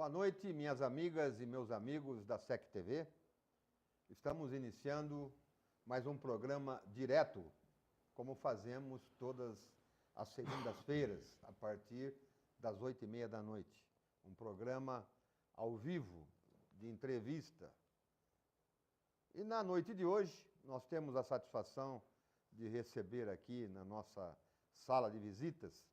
Boa noite, minhas amigas e meus amigos da SEC TV. Estamos iniciando mais um programa direto, como fazemos todas as segundas-feiras, a partir das 8h30 da noite. Um programa ao vivo, de entrevista. E na noite de hoje, nós temos a satisfação de receber aqui na nossa sala de visitas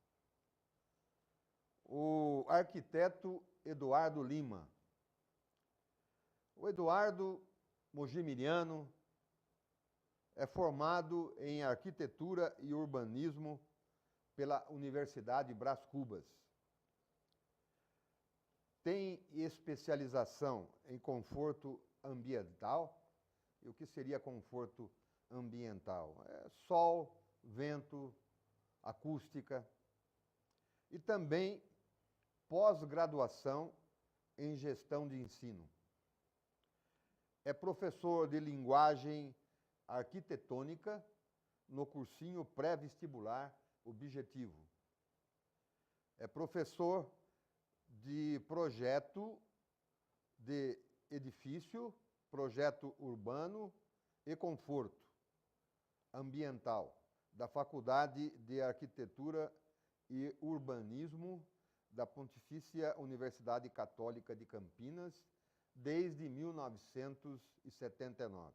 o arquiteto Eduardo Lima. O Eduardo, mojimiriano, é formado em arquitetura e urbanismo pela Universidade Brás Cubas. Tem especialização em conforto ambiental. E o que seria conforto ambiental? É sol, vento, acústica. E também pós-graduação em gestão de ensino. É professor de linguagem arquitetônica no cursinho pré-vestibular Objetivo. É professor de projeto de edifício, projeto urbano e conforto ambiental da Faculdade de Arquitetura e Urbanismo da Pontifícia Universidade Católica de Campinas, desde 1979.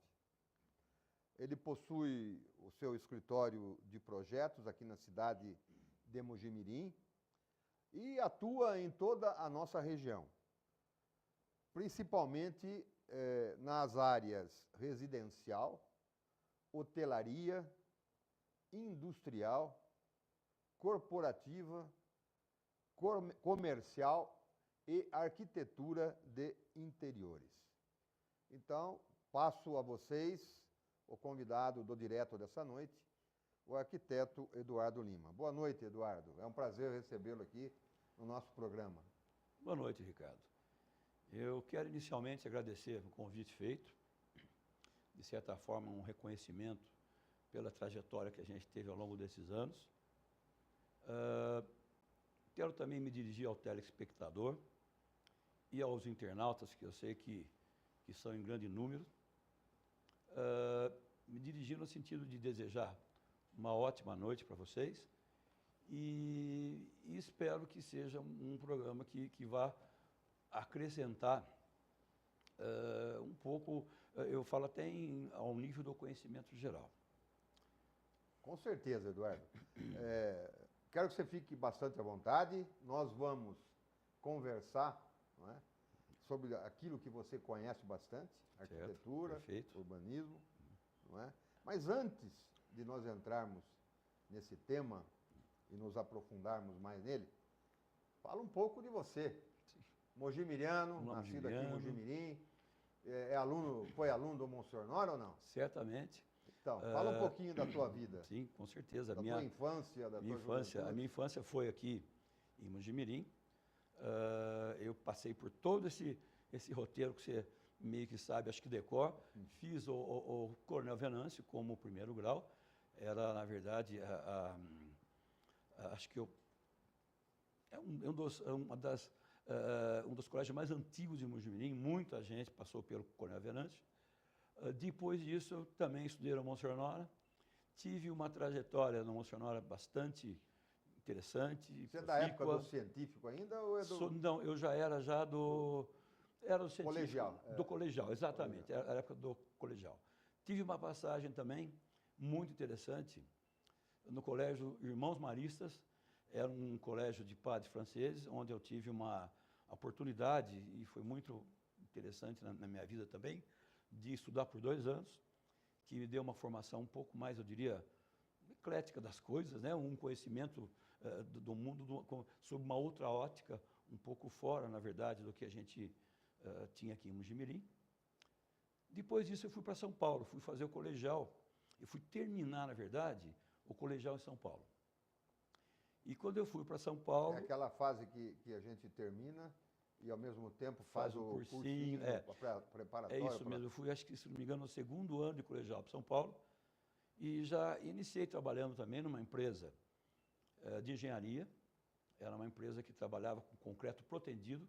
Ele possui o seu escritório de projetos aqui na cidade de Mojimirim e atua em toda a nossa região, principalmente nas áreas residencial, hotelaria, industrial, corporativa, comercial e arquitetura de interiores. Então, passo a vocês o convidado do direto dessa noite, o arquiteto Eduardo Lima. Boa noite, Eduardo. É um prazer recebê-lo aqui no nosso programa. Boa noite, Ricardo. Eu quero inicialmente agradecer o convite feito, de certa forma um reconhecimento pela trajetória que a gente teve ao longo desses anos. Quero também me dirigir ao telespectador e aos internautas, que eu sei que são em grande número, me dirigir no sentido de desejar uma ótima noite para vocês e espero que seja um programa que vá acrescentar um pouco, eu falo até ao nível do conhecimento geral. Com certeza, Eduardo. Quero que você fique bastante à vontade. Nós vamos conversar, não é, sobre aquilo que você conhece bastante, arquitetura, certo, urbanismo. Não é? Mas antes de nós entrarmos nesse tema e nos aprofundarmos mais nele, fala um pouco de você. Sim. Mojimiriano, nascido aqui em Mojimirim, foi aluno do Monsenhor Nora ou não? Certamente. Então, fala um pouquinho da tua vida. Sim, com certeza. Da tua infância, da tua juventude. A minha infância foi aqui em Mojimirim. Eu passei por todo esse roteiro que você meio que sabe, acho que decor. Fiz o Coronel Venâncio como primeiro grau. Era, na verdade, acho que um dos colégios mais antigos de Mojimirim. Muita gente passou pelo Coronel Venâncio. Depois disso, eu também estudei no Monsenhor Nora. Tive uma trajetória no Monsenhor Nora bastante interessante. Você é da época do científico ainda? Ou é do... Não, eu já era do científico. Colegial. Do colegial, exatamente. Era a época do colegial. Tive uma passagem também muito interessante no colégio Irmãos Maristas. Era um colégio de padres franceses, onde eu tive uma oportunidade, e foi muito interessante na minha vida também, de estudar por 2 anos, que me deu uma formação um pouco mais, eu diria, eclética das coisas, né? Um conhecimento do mundo sob uma outra ótica, um pouco fora, na verdade, do que a gente tinha aqui em Mojimirim. Depois disso, eu fui para São Paulo, fui fazer o colegial. Eu fui terminar, na verdade, o colegial em São Paulo. E quando eu fui para São Paulo... É aquela fase que a gente termina e, ao mesmo tempo, faz o cursinho preparatório. É isso mesmo. Eu fui, acho que, se não me engano, no 2º ano de colegial para São Paulo. E já iniciei trabalhando também numa empresa de engenharia. Era uma empresa que trabalhava com concreto protendido.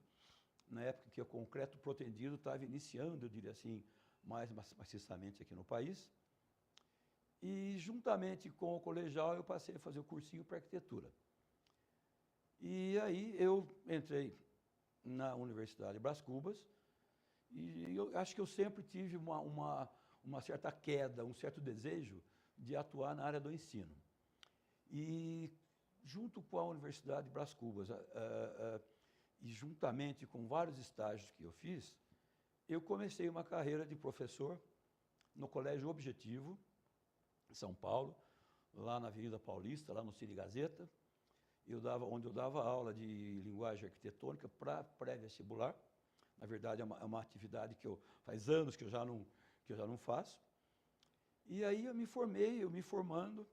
na época que o concreto protendido estava iniciando, eu diria assim, mais maciçamente aqui no país. E, juntamente com o colegial, eu passei a fazer o cursinho para arquitetura. E aí eu entrei na Universidade Brás Cubas e eu acho que eu sempre tive uma certa queda, um certo desejo de atuar na área do ensino. E, junto com a Universidade Brás Cubas, e juntamente com vários estágios que eu fiz, eu comecei uma carreira de professor no Colégio Objetivo, em São Paulo, lá na Avenida Paulista, lá no Cine Gazeta, onde eu dava aula de linguagem arquitetônica para pré-vestibular. Na verdade, é uma atividade que faz anos que eu já não faço. E aí eu me formando,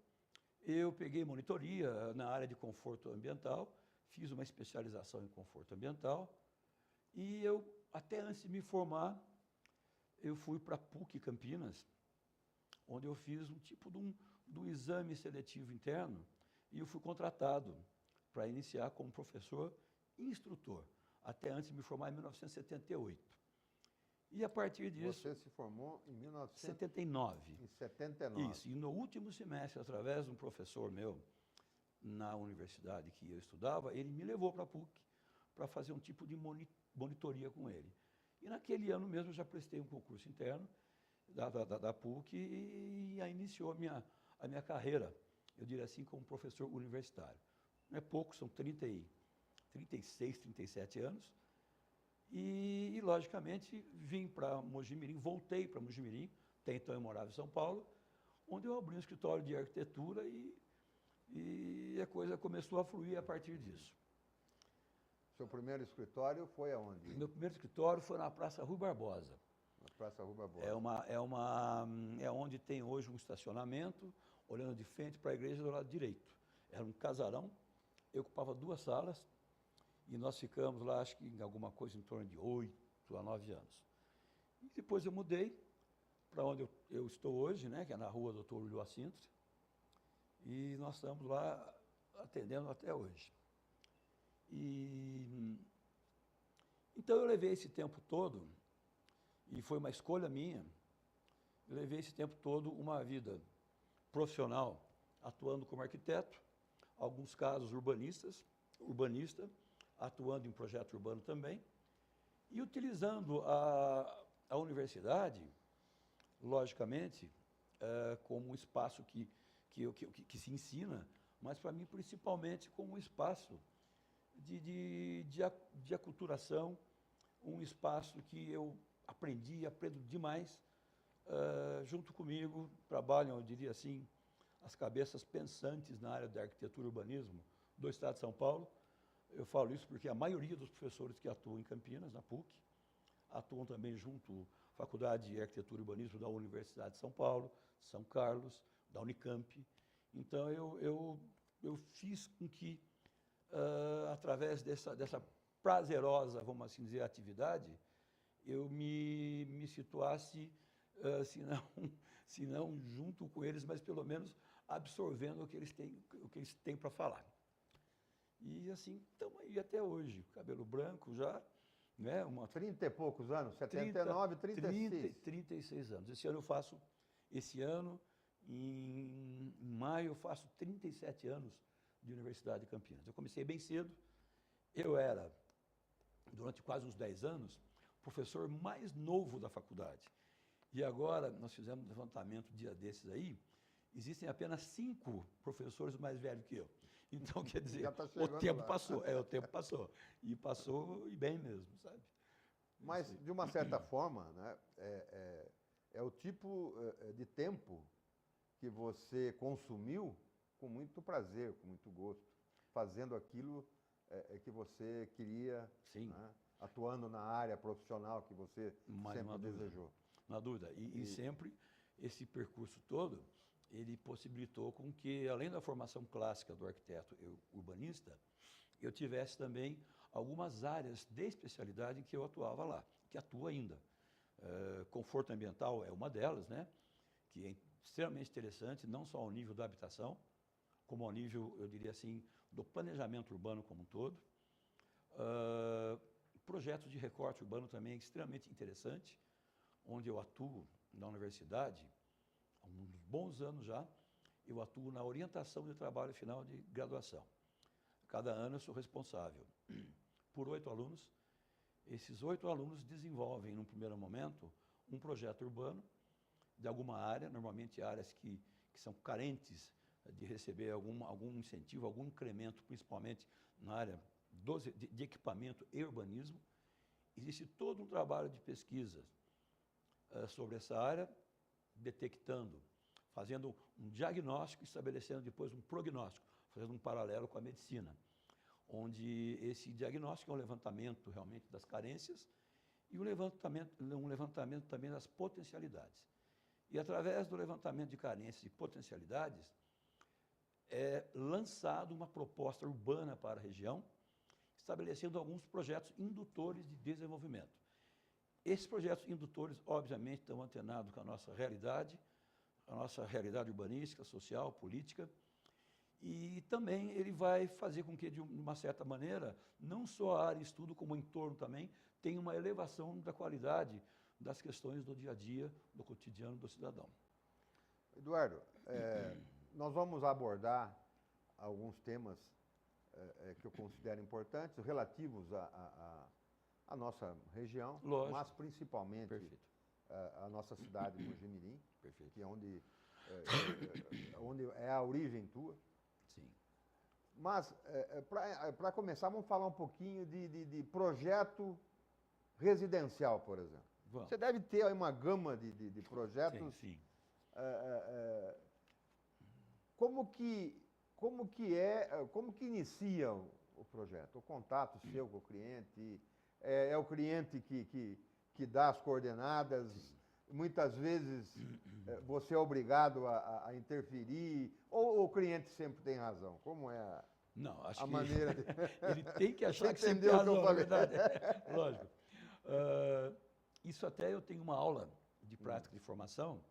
eu peguei monitoria na área de conforto ambiental, fiz uma especialização em conforto ambiental, e eu, até antes de me formar, eu fui para a PUC Campinas, onde eu fiz um tipo de um exame seletivo interno, e eu fui contratado para iniciar como professor e instrutor, até antes de me formar em 1978. E a partir disso... Você se formou em 1979. Em 79. Isso, e no último semestre, através de um professor meu, na universidade que eu estudava, ele me levou para a PUC para fazer um tipo de monitoria com ele. E naquele ano mesmo eu já prestei um concurso interno da PUC e aí iniciou a minha carreira, eu diria assim, como professor universitário. Não é pouco, são 36, 37 anos. E, logicamente, vim para Mogi-mirim, voltei para Mogi-mirim, até então eu morava em São Paulo, onde eu abri um escritório de arquitetura e a coisa começou a fluir a partir disso. Seu primeiro escritório foi aonde? Meu primeiro escritório foi na Praça Rui Barbosa. Na Praça Rui Barbosa. É onde tem hoje um estacionamento, olhando de frente para a igreja do lado direito. Era um casarão, eu ocupava 2 salas, e nós ficamos lá, acho que em alguma coisa em torno de 8 a 9 anos. E depois eu mudei para onde eu estou hoje, né, que é na rua Doutor Ulloa Sintra, e nós estamos lá atendendo até hoje. Então eu levei esse tempo todo, e foi uma escolha minha, eu levei esse tempo todo uma vida profissional, atuando como arquiteto, alguns casos urbanista, atuando em projeto urbano também, e utilizando a universidade, logicamente, como um espaço que se ensina, mas para mim principalmente como um espaço de aculturação, um espaço que eu aprendo demais. Junto comigo trabalham, eu diria assim, as cabeças pensantes na área da arquitetura e urbanismo do Estado de São Paulo. Eu falo isso porque a maioria dos professores que atuam em Campinas, na PUC, atuam também junto à Faculdade de Arquitetura e Urbanismo da Universidade de São Paulo, São Carlos, da Unicamp. Então, eu fiz com que, através dessa prazerosa, vamos assim dizer, atividade, eu me situasse, se não junto com eles, mas pelo menos absorvendo o que eles têm para falar. E assim, estamos aí até hoje, cabelo branco já, né? 30 e poucos anos, 79, 36. 36 anos. Esse ano, em maio, eu faço 37 anos de Universidade de Campinas. Eu comecei bem cedo, eu era, durante quase uns 10 anos, professor mais novo da faculdade. E agora, nós fizemos um levantamento um dia desses aí, existem apenas 5 professores mais velhos que eu. Então, quer dizer, o tempo passou, o tempo passou. E passou e bem mesmo, sabe? Mas, de uma certa forma, né, é o tipo de tempo que você consumiu com muito prazer, com muito gosto, fazendo aquilo que você queria, né, atuando na área profissional que você sempre desejou. Na dúvida. E sempre esse percurso todo, ele possibilitou com que, além da formação clássica do arquiteto e urbanista, eu tivesse também algumas áreas de especialidade em que eu atuava lá, que atuo ainda. Conforto ambiental é uma delas, né, que é extremamente interessante, não só ao nível da habitação, como ao nível, eu diria assim, do planejamento urbano como um todo. projeto de recorte urbano também extremamente interessante, onde eu atuo na universidade, há uns bons anos já, eu atuo na orientação de trabalho final de graduação. Cada ano eu sou responsável por 8 alunos. Esses 8 alunos desenvolvem, num primeiro momento, um projeto urbano de alguma área, normalmente áreas que são carentes de receber algum incentivo, algum incremento, principalmente na área de equipamento e urbanismo. Existe todo um trabalho de pesquisa sobre essa área, detectando, fazendo um diagnóstico, estabelecendo depois um prognóstico, fazendo um paralelo com a medicina, onde esse diagnóstico é um levantamento realmente das carências e um levantamento também das potencialidades. E através do levantamento de carências e potencialidades, é lançado uma proposta urbana para a região, estabelecendo alguns projetos indutores de desenvolvimento. Esses projetos indutores, obviamente, estão antenados com a nossa realidade urbanística, social, política, e também ele vai fazer com que, de uma certa maneira, não só a área de estudo, como o entorno também, tenha uma elevação da qualidade das questões do dia a dia, do cotidiano do cidadão. Eduardo, nós vamos abordar alguns temas que eu considero importantes, relativos à nossa região, Lógico. mas principalmente a nossa cidade, Mojimirim, que é onde é a origem tua. Sim. Mas, para começar, vamos falar um pouquinho de projeto residencial, por exemplo. Vamos. Você deve ter aí uma gama de projetos. Sim. Como que inicia o projeto? O contato seu com o cliente? É o cliente que dá as coordenadas? Sim. Muitas vezes você é obrigado a interferir, ou o cliente sempre tem razão? Como é Não, acho a maneira de... ele tem que achar você que sempre entendeu tem o que eu razão, na falei? verdade. Lógico. Isso até eu tenho uma aula de prática de formação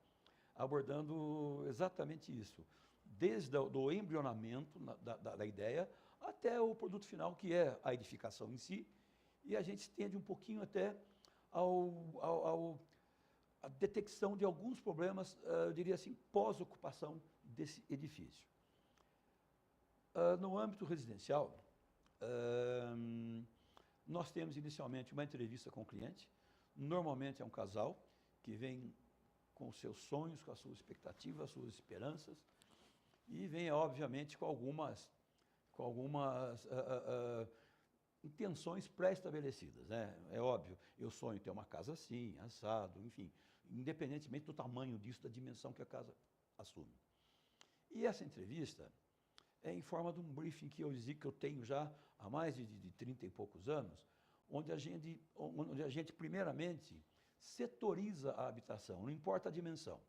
abordando exatamente isso. Desde o embrionamento da ideia até o produto final, que é a edificação em si, e a gente estende um pouquinho até a detecção de alguns problemas, eu diria assim, pós-ocupação desse edifício. No âmbito residencial, nós temos inicialmente uma entrevista com o cliente. Normalmente é um casal que vem com os seus sonhos, com as suas expectativas, as suas esperanças, e vem, obviamente, com algumas intenções pré-estabelecidas, né? É óbvio, eu sonho ter uma casa assim, assado, enfim, independentemente do tamanho disso, da dimensão que a casa assume. E essa entrevista é em forma de um briefing que eu tenho já há mais de 30 e poucos anos, onde a gente primeiramente setoriza a habitação, não importa a dimensão.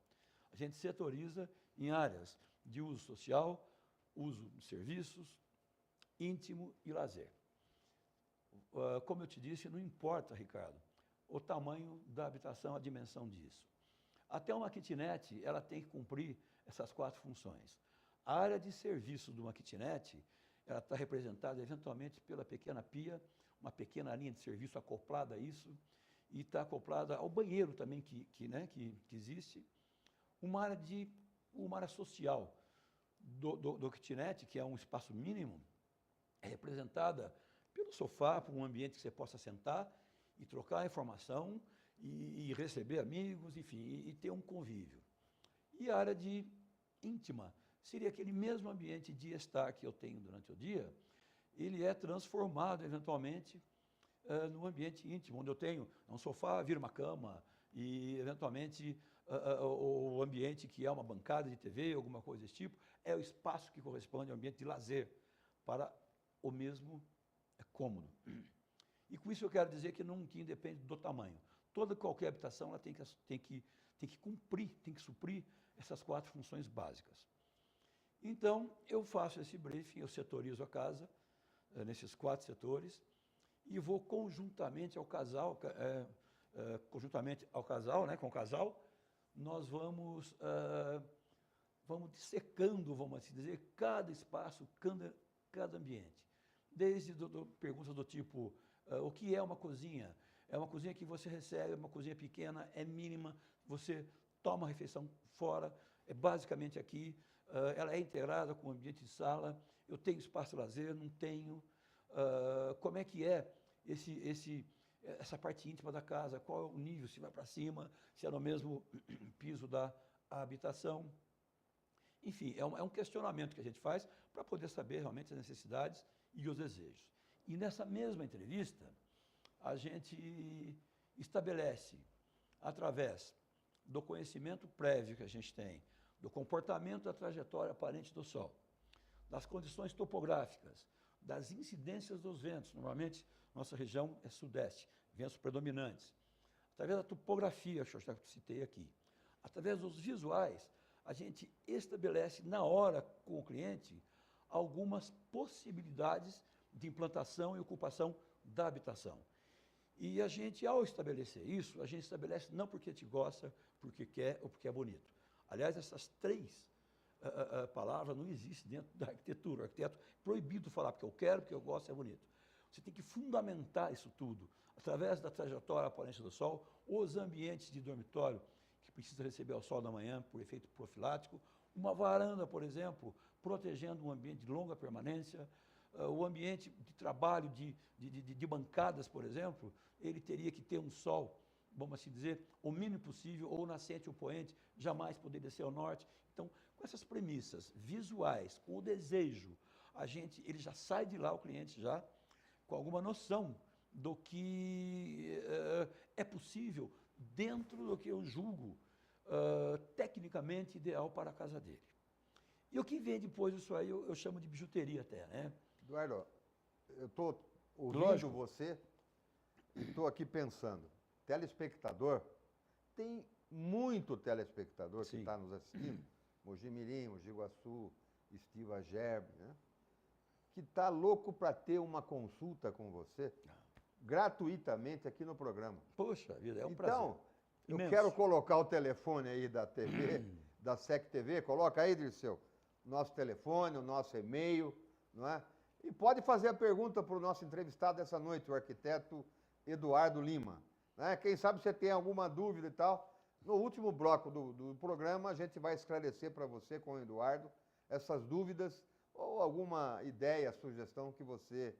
A gente setoriza em áreas de uso social, uso de serviços, íntimo e lazer. Como eu te disse, não importa, Ricardo, o tamanho da habitação, a dimensão disso. Até uma kitnet, ela tem que cumprir essas 4 funções. A área de serviço de uma kitnet, ela está representada eventualmente pela pequena pia, uma pequena linha de serviço acoplada a isso, e está acoplada ao banheiro também que existe. Uma área social do kitnet, que é um espaço mínimo, é representada pelo sofá, por um ambiente que você possa sentar e trocar informação e receber amigos, enfim, e ter um convívio. E a área de íntima seria aquele mesmo ambiente de estar que eu tenho durante o dia, ele é transformado eventualmente no ambiente íntimo, onde eu tenho um sofá, vira uma cama, e eventualmente o ambiente que é uma bancada de TV, alguma coisa desse tipo, é o espaço que corresponde ao ambiente de lazer para o mesmo cômodo. E com isso eu quero dizer que não independe do tamanho. Qualquer habitação ela tem que cumprir, tem que suprir essas 4 funções básicas. Então, eu faço esse briefing, eu setorizo a casa nesses 4 setores e vou conjuntamente ao casal, né, com o casal, nós vamos dissecando, vamos assim dizer, cada espaço, cada ambiente. Desde perguntas do tipo, O que é uma cozinha? É uma cozinha que você recebe, uma cozinha pequena, é mínima, você toma a refeição fora, é basicamente aqui, ela é integrada com o ambiente de sala, eu tenho espaço de lazer, não tenho. Como é que é essa parte íntima da casa? Qual é o nível? Se vai para cima, se é no mesmo piso da habitação? Enfim, é um questionamento que a gente faz para poder saber realmente as necessidades e os desejos. E nessa mesma entrevista, a gente estabelece, através do conhecimento prévio que a gente tem, do comportamento da trajetória aparente do Sol, das condições topográficas, das incidências dos ventos. Normalmente, nossa região é sudeste, ventos predominantes. Através da topografia, que eu já citei aqui, através dos visuais, a gente estabelece na hora com o cliente algumas possibilidades de implantação e ocupação da habitação. E a gente, ao estabelecer isso, a gente estabelece não porque te gosta, porque quer ou porque é bonito. Aliás, essas três palavras não existem dentro da arquitetura. O arquiteto é proibido falar porque eu quero, porque eu gosto, é bonito. Você tem que fundamentar isso tudo, através da trajetória aparente do Sol, os ambientes de dormitório, que precisa receber o sol da manhã por efeito profilático, uma varanda, por exemplo, protegendo um ambiente de longa permanência, o ambiente de trabalho de bancadas, por exemplo, ele teria que ter um sol, vamos assim dizer, o mínimo possível, ou nascente ou poente, jamais poder descer ao norte. Então, com essas premissas visuais, com o desejo, ele já sai de lá, o cliente já, com alguma noção do que é possível dentro do que eu julgo tecnicamente ideal para a casa dele. E o que vem depois disso aí, eu chamo de bijuteria até, né? Eduardo, eu estou ouvindo Lógico. você e estou aqui pensando. Telespectador, tem muito telespectador que Sim. está nos assistindo, Mogi Mirim, Mogi Guaçu, Estiva Gerb, né? Que está louco para ter uma consulta com você, gratuitamente aqui no programa. Poxa vida, é um Então, prazer. eu Imenso. quero colocar o telefone aí da TV, da SEC TV, coloca aí, Dirceu, nosso telefone, o nosso e-mail, não é? E pode fazer a pergunta para o nosso entrevistado essa noite, o arquiteto Eduardo Lima. Né? Quem sabe você tem alguma dúvida e tal. No último bloco do programa, a gente vai esclarecer para você, com o Eduardo, essas dúvidas ou alguma ideia, sugestão que você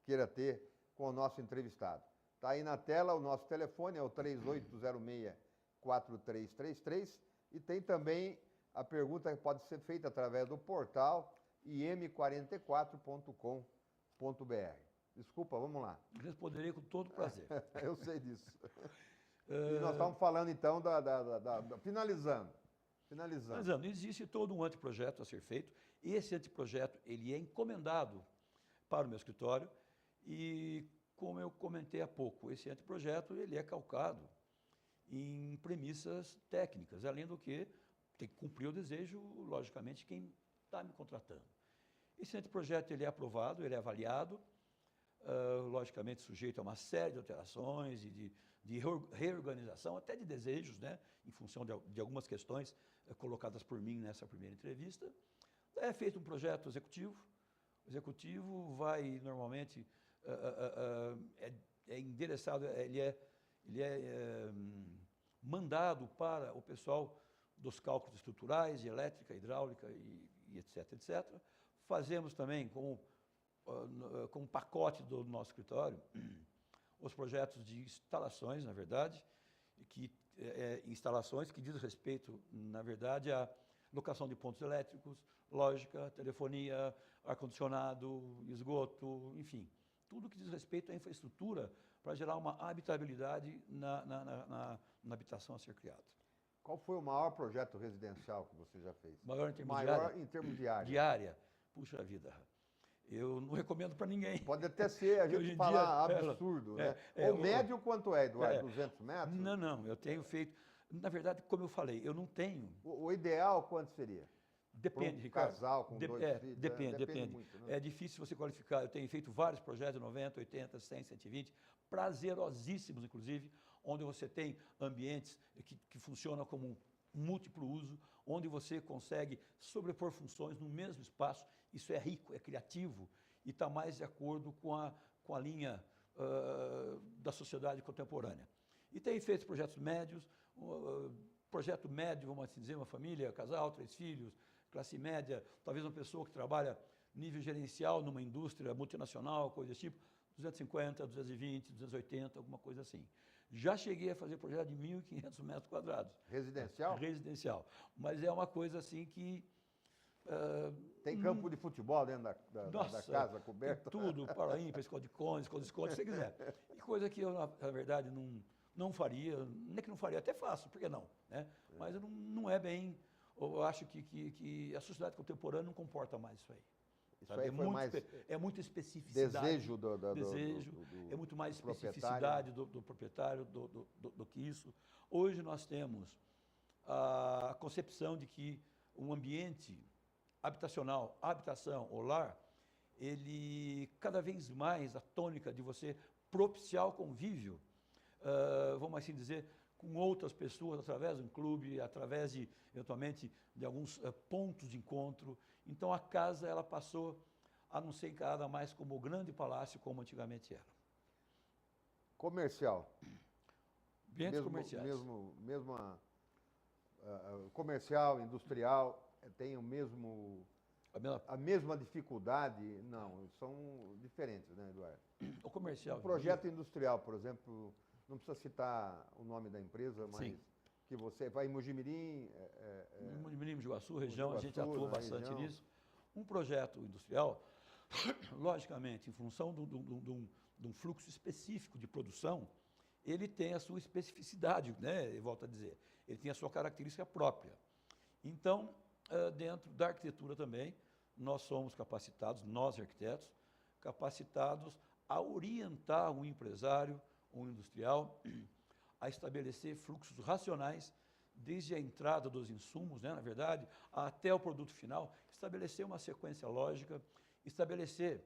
queira ter com o nosso entrevistado. Está aí na tela o nosso telefone, é o 3806-4333, e tem também a pergunta que pode ser feita através do portal im44.com.br. Desculpa, vamos lá. Responderei com todo prazer. Eu sei disso. E nós estamos falando, então, finalizando. Finalizando, existe todo um anteprojeto a ser feito. Esse anteprojeto, ele é encomendado para o meu escritório e, como eu comentei há pouco, esse anteprojeto, ele é calcado em premissas técnicas, além do que tem que cumprir o desejo, logicamente, de quem está me contratando. Esse anteprojeto, ele é aprovado, ele é avaliado, logicamente sujeito a uma série de alterações e de reorganização, até de desejos, né, em função de algumas questões colocadas por mim nessa primeira entrevista. É feito um projeto executivo. O executivo vai, normalmente, é endereçado, ele é mandado para o pessoal dos cálculos estruturais, de elétrica, hidráulica e etc, etc. Fazemos também, como pacote do nosso escritório, os projetos de instalações, na verdade, instalações que diz respeito, na verdade, à locação de pontos elétricos, lógica, telefonia, ar-condicionado, esgoto, enfim, tudo que diz respeito à infraestrutura para gerar uma habitabilidade na habitação a ser criada. Qual foi o maior projeto residencial que você já fez? Maior em termos de área? De área. Puxa vida, eu não recomendo para ninguém. Pode até ser, a gente falar absurdo, né? O médio quanto é, Eduardo? 200 metros? Não, eu tenho feito... Na verdade, como eu falei, eu não tenho... O ideal quanto seria? Depende, um Ricardo. Casal com 2 filhos? Depende. Muito, né? É difícil você qualificar. Eu tenho feito vários projetos de 90, 80, 100, 120, prazerosíssimos, inclusive, onde você tem ambientes que funcionam como um múltiplo uso, onde você consegue sobrepor funções no mesmo espaço. Isso é rico, é criativo e está mais de acordo com a linha da sociedade contemporânea. E tem feito projetos médios, projeto médio, vamos assim dizer, uma família, casal, 3 filhos, classe média, talvez uma pessoa que trabalha nível gerencial numa indústria multinacional, coisa desse tipo, 250, 220, 280, alguma coisa assim. Já cheguei a fazer projeto de 1.500 metros quadrados. Residencial? Residencial. Mas é uma coisa assim que... tem campo de futebol dentro da casa coberta? Tem tudo, para ímpar, esconde-esconde, esconde-esconde, se você quiser. E coisa que eu, na verdade, não faria, nem que não faria, até faço, por que não? Né? Mas não é bem... Eu acho que a sociedade contemporânea não comporta mais isso aí. Isso aí foi mais é muita especificidade. Desejo é muito mais especificidade do proprietário do que isso. Hoje nós temos a concepção de que um ambiente habitacional, habitação ou lar, ele cada vez mais a tônica de você propiciar o convívio, vamos assim dizer, com outras pessoas, através de um clube, através de, eventualmente, de alguns pontos de encontro. Então, a casa ela passou a não ser encarada mais como o grande palácio, como antigamente era. Comercial. Ambientes comerciais. Comercial, industrial, tem a mesma dificuldade? Não, são diferentes, né, Eduardo? O comercial. O projeto industrial, por exemplo, não precisa citar o nome da empresa, mas sim, que você vai em Mojimirim... Mojimirim, Iguaçu, região, a gente atua bastante nisso. Um projeto industrial, logicamente, em função de um fluxo específico de produção, ele tem a sua especificidade, né? Eu volto a dizer, ele tem a sua característica própria. Então, dentro da arquitetura também, nós somos capacitados, nós arquitetos, capacitados a orientar um empresário, um industrial, a estabelecer fluxos racionais, desde a entrada dos insumos, né, na verdade, até o produto final, estabelecer uma sequência lógica, estabelecer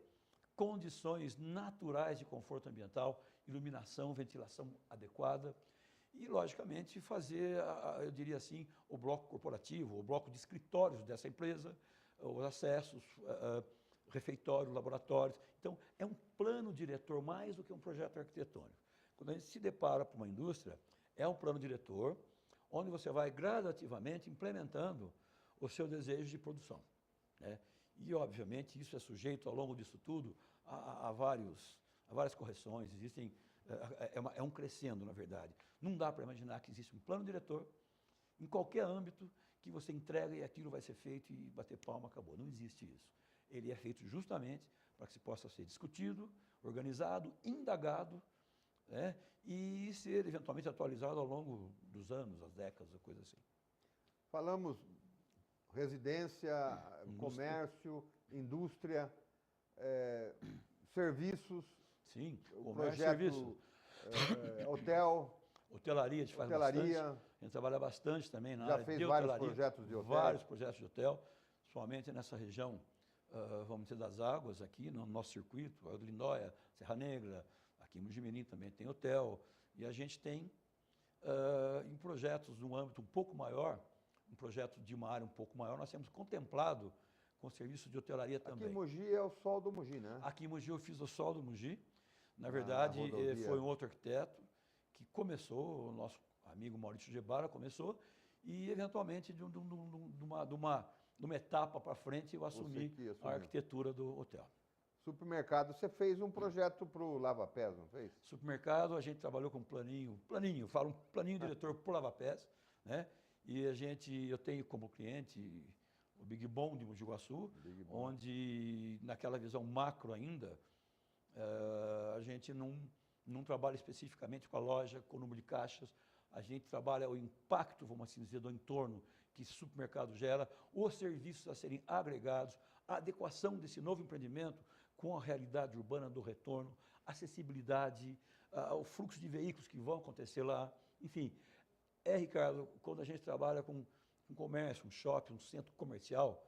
condições naturais de conforto ambiental, iluminação, ventilação adequada e, logicamente, fazer, eu diria assim, o bloco corporativo, o bloco de escritórios dessa empresa, os acessos, refeitório, laboratórios. Então, é um plano diretor mais do que um projeto arquitetônico. Quando a gente se depara com uma indústria, é um plano diretor, onde você vai gradativamente implementando o seu desejo de produção, né? E, obviamente, isso é sujeito, ao longo disso tudo, a várias correções, é um crescendo, na verdade. Não dá para imaginar que existe um plano diretor, em qualquer âmbito, que você entrega e aquilo vai ser feito e bater palma, acabou. Não existe isso. Ele é feito justamente para que se possa ser discutido, organizado, indagado, né, e ser eventualmente atualizado ao longo dos anos, das décadas, coisa assim. Falamos residência, comércio, indústria, serviços. Sim, comércio, serviços. Hotel. Hotelaria, a gente faz bastante. A gente trabalha bastante também na área de hotelaria. Já fez vários projetos de hotel? Vários projetos de hotel, somente nessa região, vamos dizer, das águas, aqui no nosso circuito, a Lindóia, Serra Negra, aqui em Mojimirim também tem hotel, e a gente tem, em projetos num âmbito um pouco maior, um projeto de uma área um pouco maior, nós temos contemplado com serviços de hotelaria também. Aqui em Mogi é o Sol do Mogi, né? Aqui em Mogi eu fiz o Sol do Mogi, na verdade foi um outro arquiteto que começou, o nosso amigo Maurício Gebara começou, e eventualmente de uma etapa para frente eu assumi a arquitetura do hotel. Supermercado, você fez um projeto para o Lava Pés, não fez? Supermercado, a gente trabalhou com um planinho diretor para o Lava Pés, né? E eu tenho como cliente o Big Bom de Mogi Guaçu, onde naquela visão macro ainda, a gente não trabalha especificamente com a loja, com o número de caixas, a gente trabalha o impacto, vamos assim dizer, do entorno que esse supermercado gera, os serviços a serem agregados, a adequação desse novo empreendimento com a realidade urbana do retorno, acessibilidade, o fluxo de veículos que vão acontecer lá, enfim. Ricardo, quando a gente trabalha com comércio, um shopping, um centro comercial,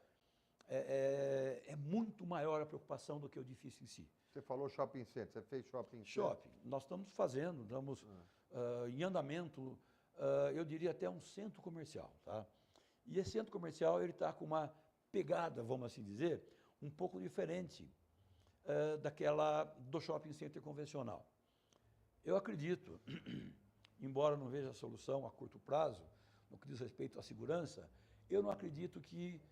é muito maior a preocupação do que o edifício em si. Você falou shopping center, você fez shopping center? Shopping. Nós estamos fazendo, em andamento, eu diria até um centro comercial, tá? E esse centro comercial, ele está com uma pegada, vamos assim dizer, um pouco diferente do shopping center convencional. Eu acredito, embora não veja solução a curto prazo, no que diz respeito à segurança, eu não acredito que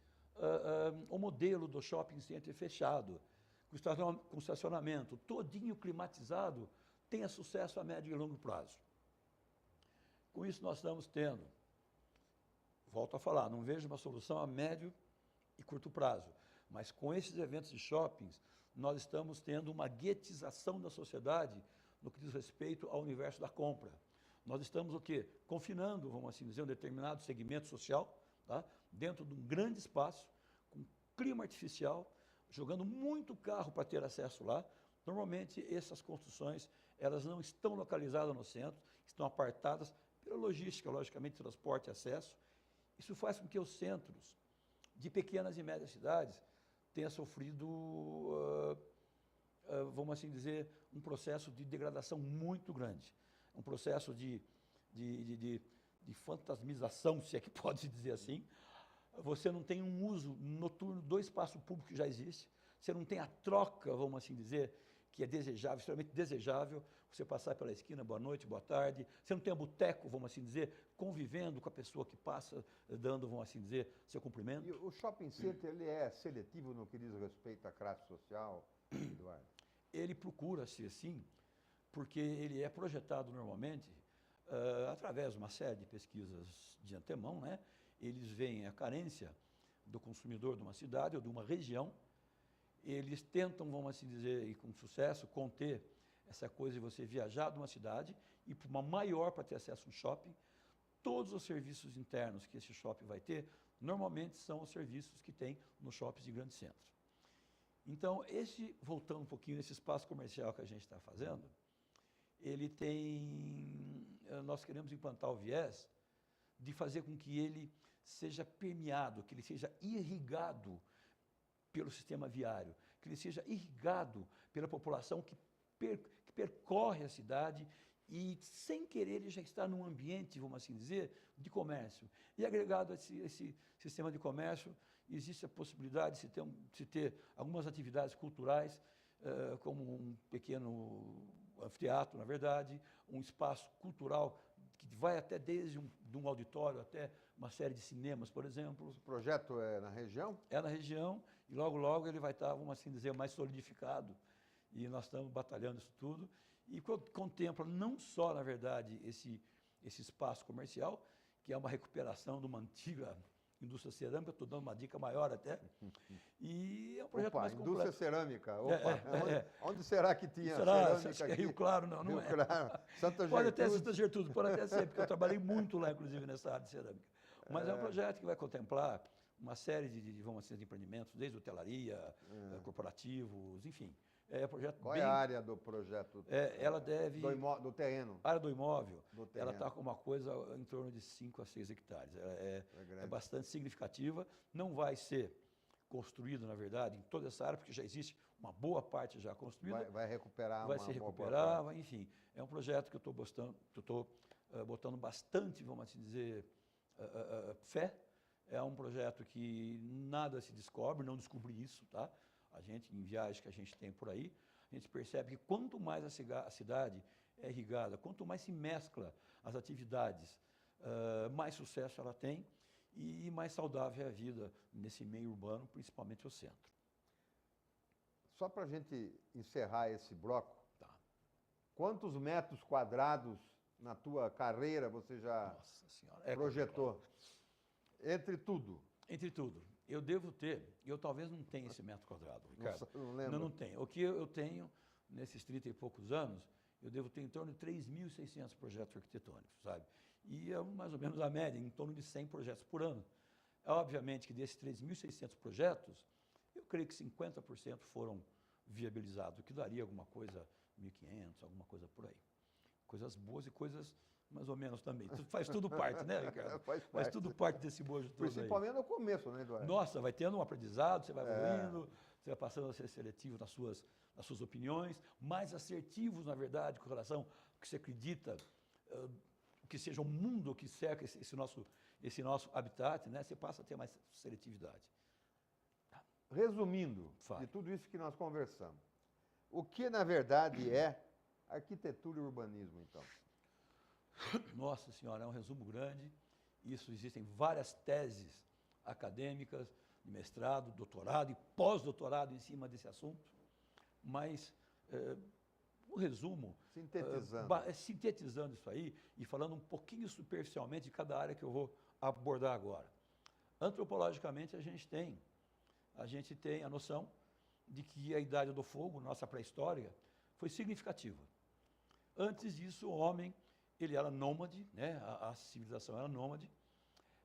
o modelo do shopping center fechado, com estacionamento todinho climatizado, tenha sucesso a médio e longo prazo. Com isso nós estamos tendo, volto a falar, não vejo uma solução a médio e curto prazo, mas com esses eventos de shoppings, nós estamos tendo uma guetização da sociedade no que diz respeito ao universo da compra. Nós estamos o quê? Confinando, vamos assim dizer, um determinado segmento social, tá? Dentro de um grande espaço, com clima artificial, jogando muito carro para ter acesso lá. Normalmente, essas construções, elas não estão localizadas no centro, estão apartadas pela logística, logicamente, transporte e acesso. Isso faz com que os centros de pequenas e médias cidades tenham sofrido, vamos assim dizer, um processo de degradação muito grande. Um processo de fantasmização, se é que pode dizer assim. Você não tem um uso noturno do espaço público que já existe. Você não tem a troca, vamos assim dizer, que é desejável, extremamente desejável, você passar pela esquina, boa noite, boa tarde. Você não tem a boteco, vamos assim dizer, convivendo com a pessoa que passa, dando, vamos assim dizer, seu cumprimento. E o shopping center, ele é seletivo no que diz respeito à classe social, Eduardo? Ele procura ser assim, porque ele é projetado normalmente através de uma série de pesquisas de antemão, né? Eles veem a carência do consumidor de uma cidade ou de uma região, eles tentam, vamos assim dizer, e com sucesso, conter essa coisa de você viajar de uma cidade e para uma maior para ter acesso a um shopping. Todos os serviços internos que esse shopping vai ter, normalmente são os serviços que tem nos shoppings de grandes centros. Então, voltando um pouquinho nesse espaço comercial que a gente está fazendo, ele tem, nós queremos implantar o viés de fazer com que ele seja permeado, que ele seja irrigado pelo sistema viário, que ele seja irrigado pela população que percorre a cidade e, sem querer, ele já está num ambiente, vamos assim dizer, de comércio. E agregado a esse sistema de comércio, existe a possibilidade de se ter algumas atividades culturais, como um pequeno anfiteatro, na verdade, um espaço cultural que vai até desde um auditório até uma série de cinemas, por exemplo. O projeto é na região? É na região e logo, logo ele vai estar, vamos assim dizer, mais solidificado. E nós estamos batalhando isso tudo. E contempla não só, na verdade, esse espaço comercial, que é uma recuperação de uma antiga indústria cerâmica, estou dando uma dica maior até, e é um projeto mais completo. Indústria cerâmica, onde será que tinha cerâmica aqui? É Rio Claro, não Rio é. Claro. Santa Pode Gertrudes. até ser Santa Gertrudes, pode até ser, porque eu trabalhei muito lá, inclusive, nessa área de cerâmica. Mas é um projeto que vai contemplar uma série vamos dizer, de empreendimentos, desde hotelaria, corporativos, enfim. Qual é a área do projeto? Ela deve... Do terreno? A área do imóvel, ela está com uma coisa em torno de 5 a 6 hectares. É bastante significativa. Não vai ser construído, na verdade, em toda essa área, porque já existe uma boa parte já construída. Vai recuperar vai se recuperar, enfim. É um projeto que eu estou botando bastante, vamos assim dizer, fé. É um projeto que nada se descobre, não descobri isso, tá? A gente, em viagens que a gente tem por aí, a gente percebe que quanto mais a cidade é irrigada, quanto mais se mescla as atividades, mais sucesso ela tem e mais saudável é a vida nesse meio urbano, principalmente o centro. Só para a gente encerrar esse bloco, tá. Quantos metros quadrados na tua carreira você já projetou? Entre tudo. Entre tudo. Eu devo ter, eu talvez não tenha esse metro quadrado, Ricardo. Não lembro. Não tenho. O que eu tenho, nesses 30 e poucos anos, eu devo ter em torno de 3.600 projetos arquitetônicos, sabe? E é mais ou menos a média, em torno de 100 projetos por ano. Obviamente que desses 3.600 projetos, eu creio que 50% foram viabilizados, o que daria alguma coisa, 1.500, alguma coisa por aí. Coisas boas e coisas mais ou menos também. Faz tudo parte, né, Ricardo? Faz tudo parte desse bojo todo Principalmente no começo, né, Eduardo? Nossa, vai tendo um aprendizado, você vai evoluindo, você vai passando a ser seletivo nas suas opiniões, mais assertivos, na verdade, com relação ao que você acredita, que seja o mundo que cerca esse nosso habitat, né? Você passa a ter mais seletividade. Resumindo, de tudo isso que nós conversamos, O que, na verdade, é arquitetura e urbanismo, então? Nossa Senhora, é um resumo grande. Isso, existem várias teses acadêmicas, de mestrado, doutorado e pós-doutorado em cima desse assunto, mas o resumo, sintetizando isso aí e falando um pouquinho superficialmente de cada área que eu vou abordar agora. Antropologicamente, a gente tem a noção de que a Idade do Fogo, nossa pré-história, foi significativa. Antes disso, o homem, ele era nômade, né? A civilização era nômade,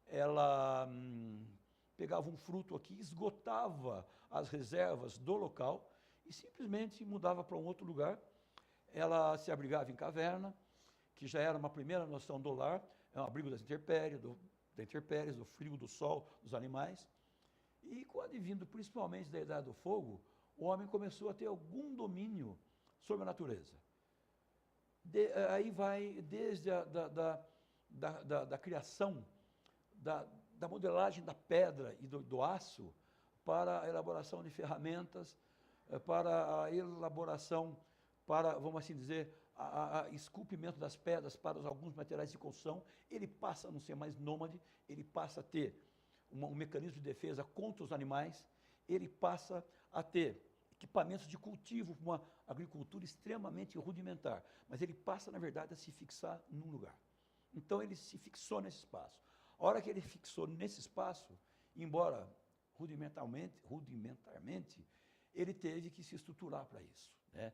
ela pegava um fruto aqui, esgotava as reservas do local e simplesmente mudava para um outro lugar. Ela se abrigava em caverna, que já era uma primeira noção do lar, é um abrigo das intempéries, do frio, do sol, dos animais. E com o advindo principalmente da Idade do Fogo, o homem começou a ter algum domínio sobre a natureza. Aí vai desde da criação, da modelagem da pedra e do aço, para a elaboração de ferramentas, para a elaboração, para, vamos assim dizer, a esculpimento das pedras para alguns materiais de construção. Ele passa a não ser mais nômade, ele passa a ter um mecanismo de defesa contra os animais, ele passa a ter equipamentos de cultivo, uma agricultura extremamente rudimentar, mas ele passa, na verdade, a se fixar num lugar. Então, ele se fixou nesse espaço. A hora que ele fixou nesse espaço, embora rudimentarmente, ele teve que se estruturar para isso, né?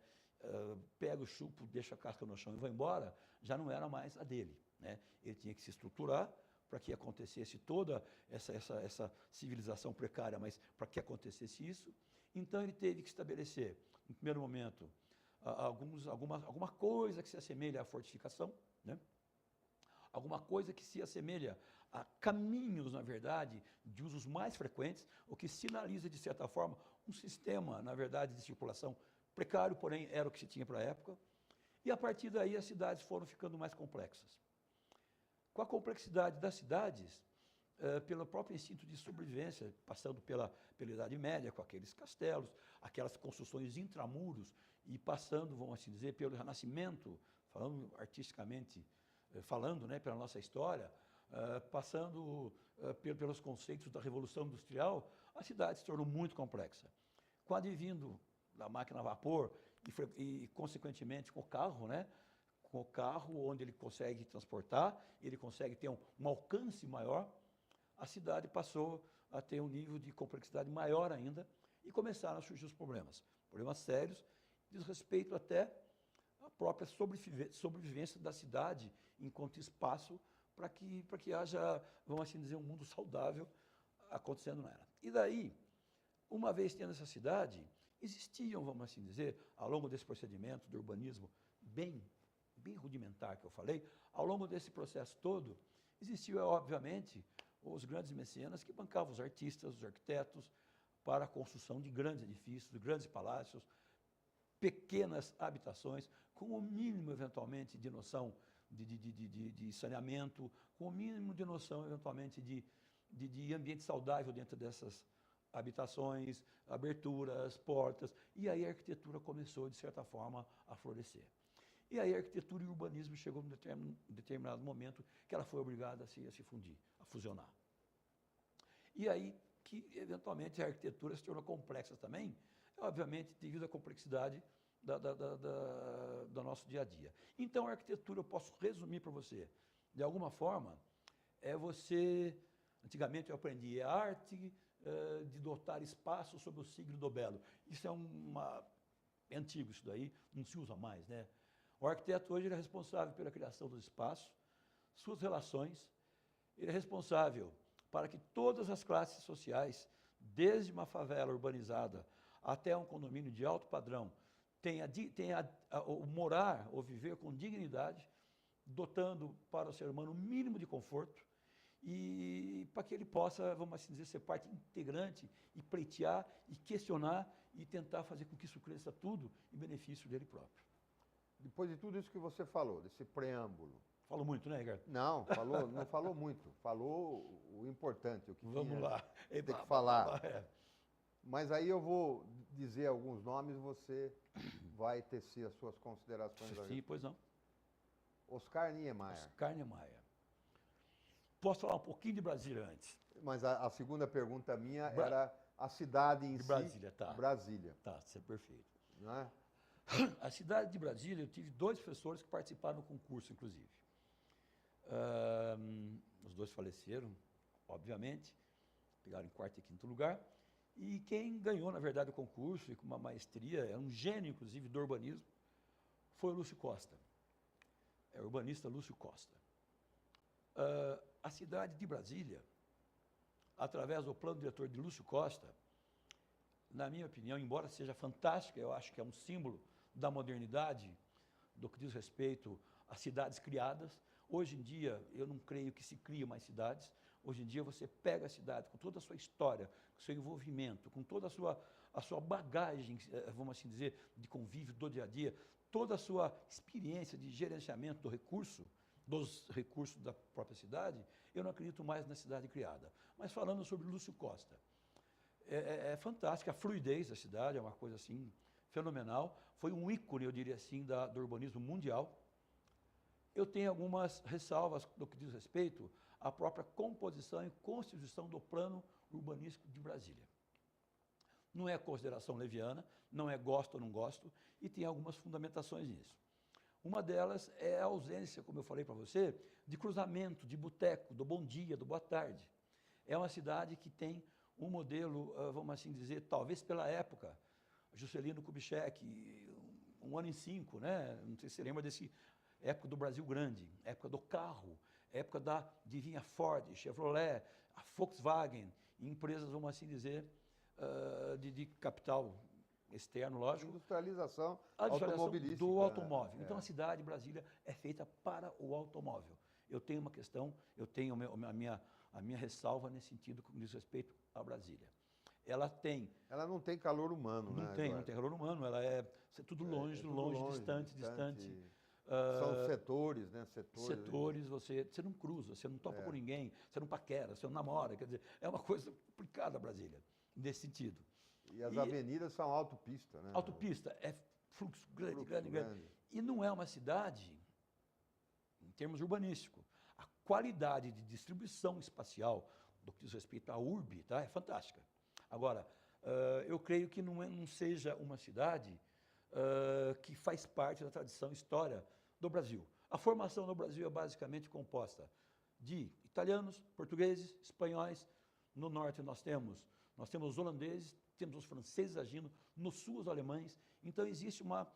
Pega o chupo, deixa a casca no chão e vai embora, já não era mais a dele, né? Ele tinha que se estruturar para que acontecesse toda essa civilização precária, mas para que acontecesse isso, então ele teve que estabelecer, no primeiro momento, alguma coisa que se assemelha à fortificação, né? Alguma coisa que se assemelha a caminhos, na verdade, de usos mais frequentes, o que sinaliza, de certa forma, um sistema, na verdade, de circulação precário, porém era o que se tinha para a época. E a partir daí as cidades foram ficando mais complexas. Com a complexidade das cidades, pelo próprio instinto de sobrevivência, passando pela Idade Média, com aqueles castelos, aquelas construções intramuros, e passando, vamos assim dizer, pelo Renascimento, falando artisticamente, falando, né, pela nossa história, passando pelos conceitos da Revolução Industrial, a cidade se tornou muito complexa. Com o advindo da máquina a vapor e consequentemente, com o carro, né, com o carro onde ele consegue transportar, ele consegue ter um alcance maior, a cidade passou a ter um nível de complexidade maior ainda e começaram a surgir os problemas sérios, diz respeito até à própria sobrevivência da cidade enquanto espaço para que haja, vamos assim dizer, um mundo saudável acontecendo nela. E daí, uma vez tendo essa cidade, existiam, vamos assim dizer, ao longo desse procedimento do urbanismo bem rudimentar que eu falei, ao longo desse processo todo, existiam, obviamente, os grandes mecenas que bancavam os artistas, os arquitetos, para a construção de grandes edifícios, de grandes palácios, pequenas habitações, com o mínimo, eventualmente, de noção de saneamento, com o mínimo de noção, eventualmente, de ambiente saudável dentro dessas habitações, aberturas, portas, e aí a arquitetura começou, de certa forma, a florescer. E aí a arquitetura e o urbanismo chegou num determinado momento que ela foi obrigada a se fundir, a fusionar. E aí que, eventualmente, a arquitetura se tornou complexa também, obviamente, devido à complexidade do nosso dia a dia. Então, a arquitetura, eu posso resumir para você, de alguma forma, antigamente eu aprendi, é a arte de dotar espaço sob o signo do belo. Isso é antigo isso daí, não se usa mais, né? O arquiteto hoje ele é responsável pela criação dos espaços, suas relações, ele é responsável para que todas as classes sociais, desde uma favela urbanizada até um condomínio de alto padrão, tenha o morar ou viver com dignidade, dotando para o ser humano o mínimo de conforto e para que ele possa, vamos assim dizer, ser parte integrante e pleitear e questionar e tentar fazer com que isso cresça tudo em benefício dele próprio. Depois de tudo isso que você falou, desse preâmbulo. Falou muito, né, Ricardo? Não falou muito. Falou o importante, o que Vamos lá. tem que falar. Mas aí eu vou dizer alguns nomes, você vai tecer as suas considerações. Sim, pois não. Oscar Niemeyer. Oscar Niemeyer. Posso falar um pouquinho de Brasília antes? Mas a segunda pergunta minha era a cidade em De si. Brasília, tá. Brasília. Tá, isso é perfeito. Não é? A cidade de Brasília, eu tive 2 professores que participaram do concurso, inclusive. Os 2 faleceram, obviamente, pegaram em 4º e 5º lugar. E quem ganhou, na verdade, o concurso, e com uma maestria, é um gênio, inclusive, do urbanismo, foi o Lúcio Costa. É o urbanista Lúcio Costa. A cidade de Brasília, através do plano diretor de Lúcio Costa, na minha opinião, embora seja fantástica, eu acho que é um símbolo da modernidade, do que diz respeito às cidades criadas. Hoje em dia, eu não creio que se crie mais cidades. Hoje em dia, você pega a cidade com toda a sua história, com o seu envolvimento, com toda a sua bagagem, vamos assim dizer, de convívio do dia a dia, toda a sua experiência de gerenciamento dos recursos da própria cidade, eu não acredito mais na cidade criada. Mas falando sobre Lúcio Costa, é fantástica a fluidez da cidade, é uma coisa assim fenomenal. Foi um ícone, eu diria assim, do urbanismo mundial. Eu tenho algumas ressalvas no que diz respeito à própria composição e constituição do plano urbanístico de Brasília. Não é consideração leviana, não é gosto ou não gosto, e tem algumas fundamentações nisso. Uma delas é a ausência, como eu falei para você, de cruzamento, de boteco, do bom dia, do boa tarde. É uma cidade que tem um modelo, vamos assim dizer, talvez pela época, Juscelino Kubitschek, 1 ano em 5, né? Não sei se você lembra desse época do Brasil Grande, época do carro, época de vinha Ford, Chevrolet, a Volkswagen, empresas, vamos assim dizer, de capital externo, lógico. Industrialização A automobilística. Do automóvel. Então, a cidade de Brasília é feita para o automóvel. Eu tenho uma questão, eu tenho a minha ressalva nesse sentido, com diz respeito a Brasília. Ela não tem calor humano, não né? Não tem calor humano, ela é tudo longe, distante. São setores, né? Setores, você não cruza, você não topa com ninguém, você não paquera, você não namora, quer dizer, é uma coisa complicada Brasília, nesse sentido. E as avenidas são autopista, né? Autopista é fluxo grande. E não é uma cidade, em termos urbanísticos, a qualidade de distribuição espacial do que diz respeito à urbe, tá? É fantástica. Agora, eu creio que não seja uma cidade que faz parte da tradição e história do Brasil. A formação no Brasil é basicamente composta de italianos, portugueses, espanhóis. No norte nós temos os holandeses, temos os franceses agindo, no sul os alemães. Então existe uma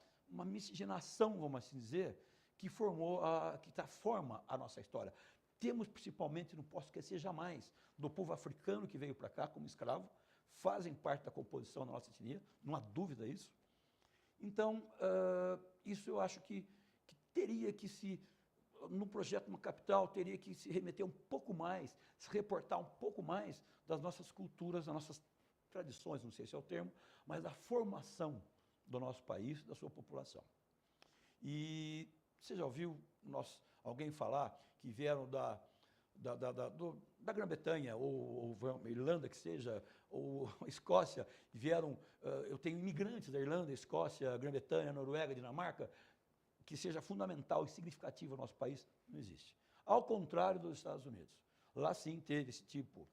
miscigenação, vamos assim dizer, que forma a nossa história. Temos principalmente, não posso esquecer jamais, do povo africano que veio para cá como escravo, fazem parte da composição da nossa etnia, não há dúvida disso. Então, isso eu acho que teria que no projeto Uma Capital, teria que se remeter um pouco mais, se reportar um pouco mais das nossas culturas, das nossas tradições, não sei se é o termo, mas da formação do nosso país, da sua população. E você já ouviu alguém falar que vieram da Grã-Bretanha, ou Irlanda, que seja, ou Escócia, vieram, eu tenho imigrantes da Irlanda, Escócia, Grã-Bretanha, Noruega, Dinamarca, que seja fundamental e significativo ao nosso país, não existe. Ao contrário dos Estados Unidos. Lá sim teve esse tipo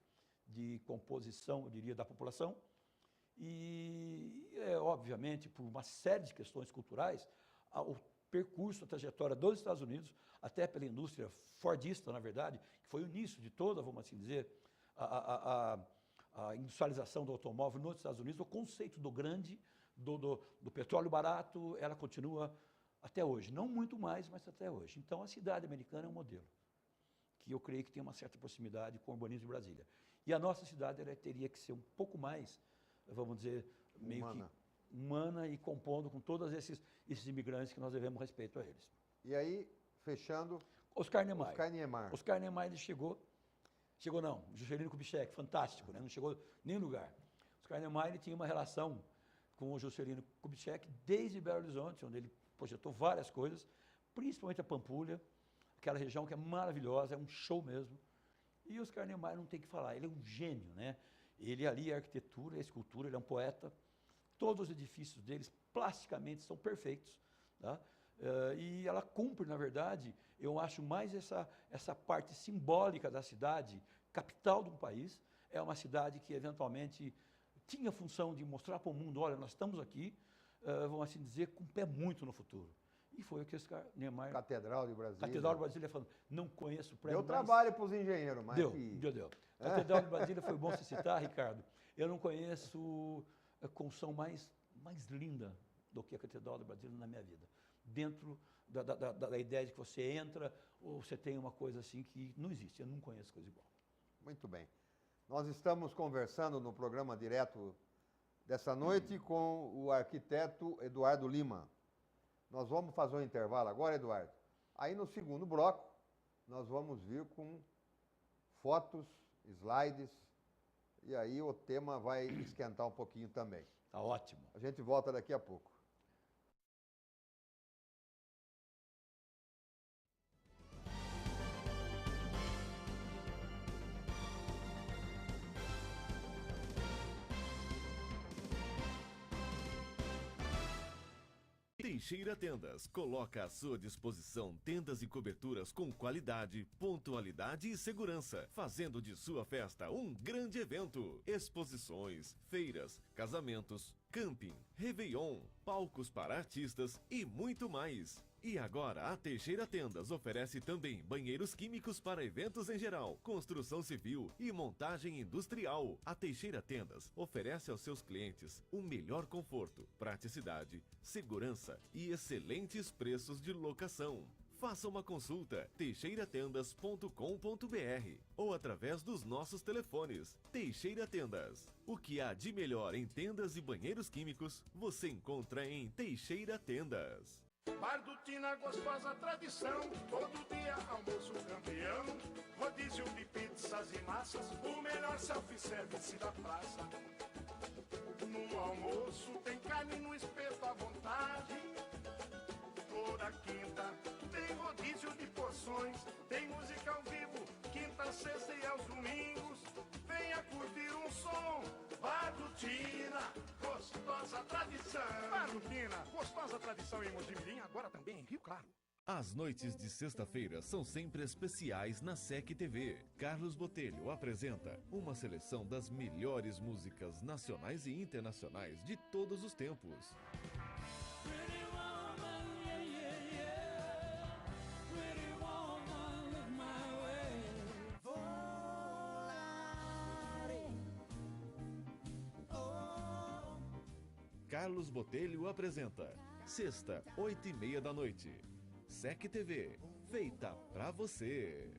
de composição, eu diria, da população, e, obviamente, por uma série de questões culturais, o percurso, a trajetória dos Estados Unidos, até pela indústria fordista, na verdade, que foi o início de toda, vamos assim dizer, a industrialização do automóvel nos Estados Unidos, o conceito do grande, do petróleo barato, ela continua até hoje. Não muito mais, mas até hoje. Então, a cidade americana é um modelo que eu creio que tem uma certa proximidade com o urbanismo de Brasília. E a nossa cidade ela teria que ser um pouco mais, vamos dizer, meio que humana e compondo com todos esses imigrantes que nós devemos respeito a eles. E aí, fechando... Oscar Niemeyer. Oscar Niemeyer, ele chegou não, Juscelino Kubitschek, fantástico, né? Não chegou em nenhum lugar. Oscar Niemeyer ele tinha uma relação com o Juscelino Kubitschek desde Belo Horizonte, onde ele projetou várias coisas, principalmente a Pampulha, aquela região que é maravilhosa, é um show mesmo. E Oscar Niemeyer não tem que falar, ele é um gênio, né? Ele ali é arquitetura, é escultura, ele é um poeta. Todos os edifícios deles, plasticamente, são perfeitos. Tá? E ela cumpre, na verdade, eu acho mais essa parte simbólica da cidade, capital de um país. É uma cidade que, eventualmente, tinha a função de mostrar para o mundo, olha, nós estamos aqui, vamos assim dizer, com o pé muito no futuro. E foi o que esse cara, Niemeyer... Catedral de Brasília. Catedral de Brasília, falando, não conheço o prédio. Deu trabalho para os engenheiros, mas... Deu. Catedral de Brasília foi bom você citar, Ricardo. Eu não conheço a construção mais linda do que a Catedral de Brasília na minha vida. Dentro da ideia de que você entra, ou você tem uma coisa assim que não existe. Eu não conheço coisa igual. Muito bem. Nós estamos conversando no programa direto dessa noite com o arquiteto Eduardo Lima. Nós vamos fazer um intervalo agora, Eduardo. Aí no segundo bloco, nós vamos vir com fotos, slides, e aí o tema vai esquentar um pouquinho também. Tá ótimo. A gente volta daqui a pouco. Teixeira Tendas coloca à sua disposição tendas e coberturas com qualidade, pontualidade e segurança, fazendo de sua festa um grande evento. Exposições, feiras, casamentos, camping, réveillon, palcos para artistas e muito mais. E agora a Teixeira Tendas oferece também banheiros químicos para eventos em geral, construção civil e montagem industrial. A Teixeira Tendas oferece aos seus clientes o melhor conforto, praticidade, segurança e excelentes preços de locação. Faça uma consulta teixeiratendas.com.br ou através dos nossos telefones. Teixeira Tendas. O que há de melhor em tendas e banheiros químicos, você encontra em Teixeira Tendas. Bar do Tina, gostosa tradição, todo dia almoço campeão, rodízio de pizzas e massas, o melhor self-service da praça. No almoço tem carne no espeto à vontade, toda quinta tem rodízio de porções, tem música ao vivo, quinta, sexta e aos domingos, venha curtir um som, Bar do Tina, gostosa tradição. Bar do Tina, gostosa tradição em Mojimirim, agora também em Rio Claro. As noites de sexta-feira são sempre especiais na SEC TV. Carlos Botelho apresenta uma seleção das melhores músicas nacionais e internacionais de todos os tempos. Carlos Botelho apresenta sexta, 8h30 da noite. SEC TV, feita pra você.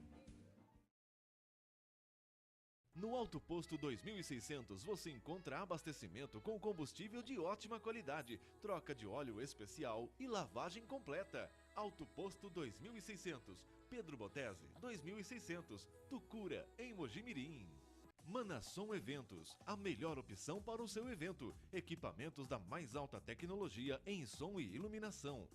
No Alto Posto 2600 você encontra abastecimento com combustível de ótima qualidade, troca de óleo especial e lavagem completa. Alto Posto 2600, Pedro Botese 2600, Tucura, em Mojimirim. Manasson Eventos, a melhor opção para o seu evento. Equipamentos da mais alta tecnologia em som e iluminação.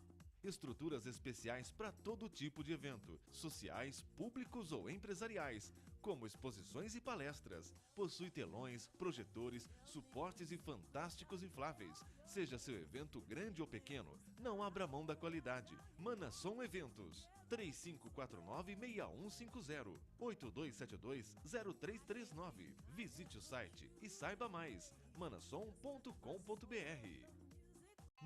Estruturas especiais para todo tipo de evento, sociais, públicos ou empresariais, como exposições e palestras. Possui telões, projetores, suportes e fantásticos infláveis. Seja seu evento grande ou pequeno, não abra mão da qualidade. Manasson Eventos, 3549-6150, 8272-0339. Visite o site e saiba mais, manasson.com.br.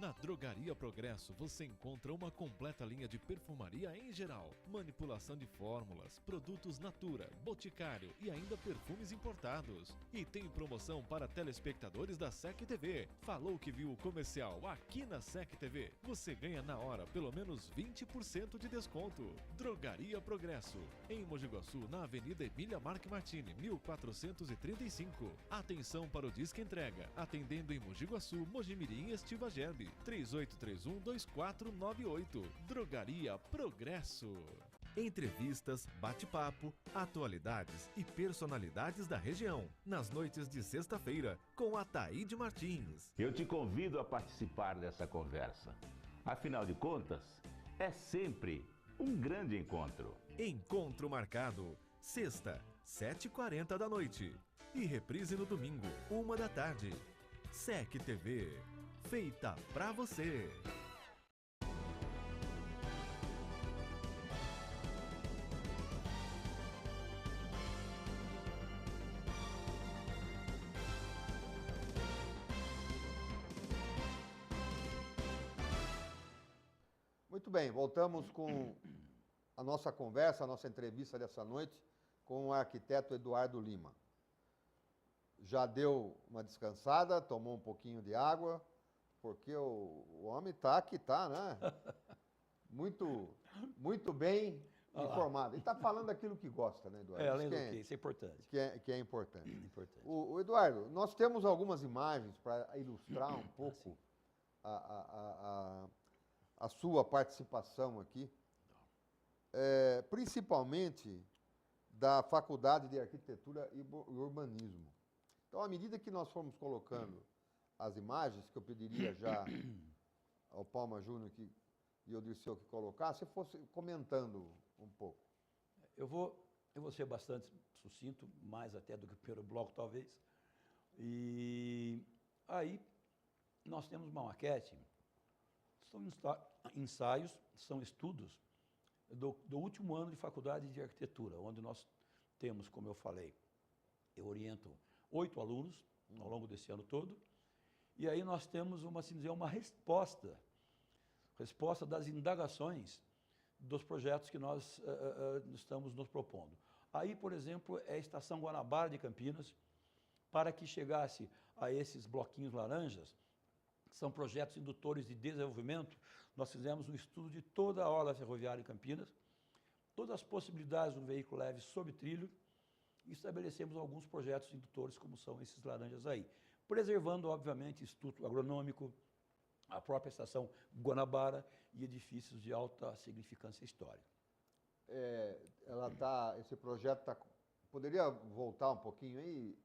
Na Drogaria Progresso você encontra uma completa linha de perfumaria em geral, manipulação de fórmulas, produtos Natura, Boticário e ainda perfumes importados. E tem promoção para telespectadores da SEC TV. Falou que viu o comercial aqui na SEC TV? Você ganha na hora pelo menos 20% de desconto. Drogaria Progresso, em Mogi Guaçu, na Avenida Emília Marque Martini, 1435. Atenção para o Disque Entrega, atendendo em Mogi Guaçu, Mojimirim e Estiva Gerbe. 3831-2498. Drogaria Progresso. Entrevistas, bate-papo, atualidades e personalidades da região. Nas noites de sexta-feira, com Ataíde Martins. Eu te convido a participar dessa conversa. Afinal de contas, é sempre um grande encontro. Encontro marcado. Sexta, 7h40 da noite. E reprise no domingo, 13h. SEC TV, feita pra você. Muito bem, voltamos com a nossa conversa, a nossa entrevista dessa noite com o arquiteto Eduardo Lima. Já deu uma descansada, tomou um pouquinho de água, porque o homem está que está, né? Muito bem informado. Ele está falando aquilo que gosta, né, Eduardo? Além do que, isso é importante. Que é importante. Importante. O Eduardo, nós temos algumas imagens para ilustrar um pouco a sua participação aqui, principalmente da Faculdade de Arquitetura e Urbanismo. Então, à medida que nós formos colocando as imagens, que eu pediria já ao Palma Júnior e ao Dirceu que colocar, você fosse comentando um pouco. Eu vou ser bastante sucinto, mais até do que o primeiro bloco, talvez. E aí, nós temos uma maquete, são ensaios, são estudos do último ano de faculdade de arquitetura, onde nós temos, como eu falei, eu oriento 8 alunos ao longo desse ano todo, e aí nós temos uma resposta das indagações dos projetos que nós estamos nos propondo. Aí, por exemplo, é a Estação Guanabara de Campinas, para que chegasse a esses bloquinhos laranjas, que são projetos indutores de desenvolvimento. Nós fizemos um estudo de toda a orla ferroviária em Campinas, todas as possibilidades do veículo leve sob trilho, e estabelecemos alguns projetos indutores, como são esses laranjas aí, preservando, obviamente, Instituto Agronômico, a própria Estação Guanabara e edifícios de alta significância histórica. Esse projeto poderia voltar um pouquinho aí?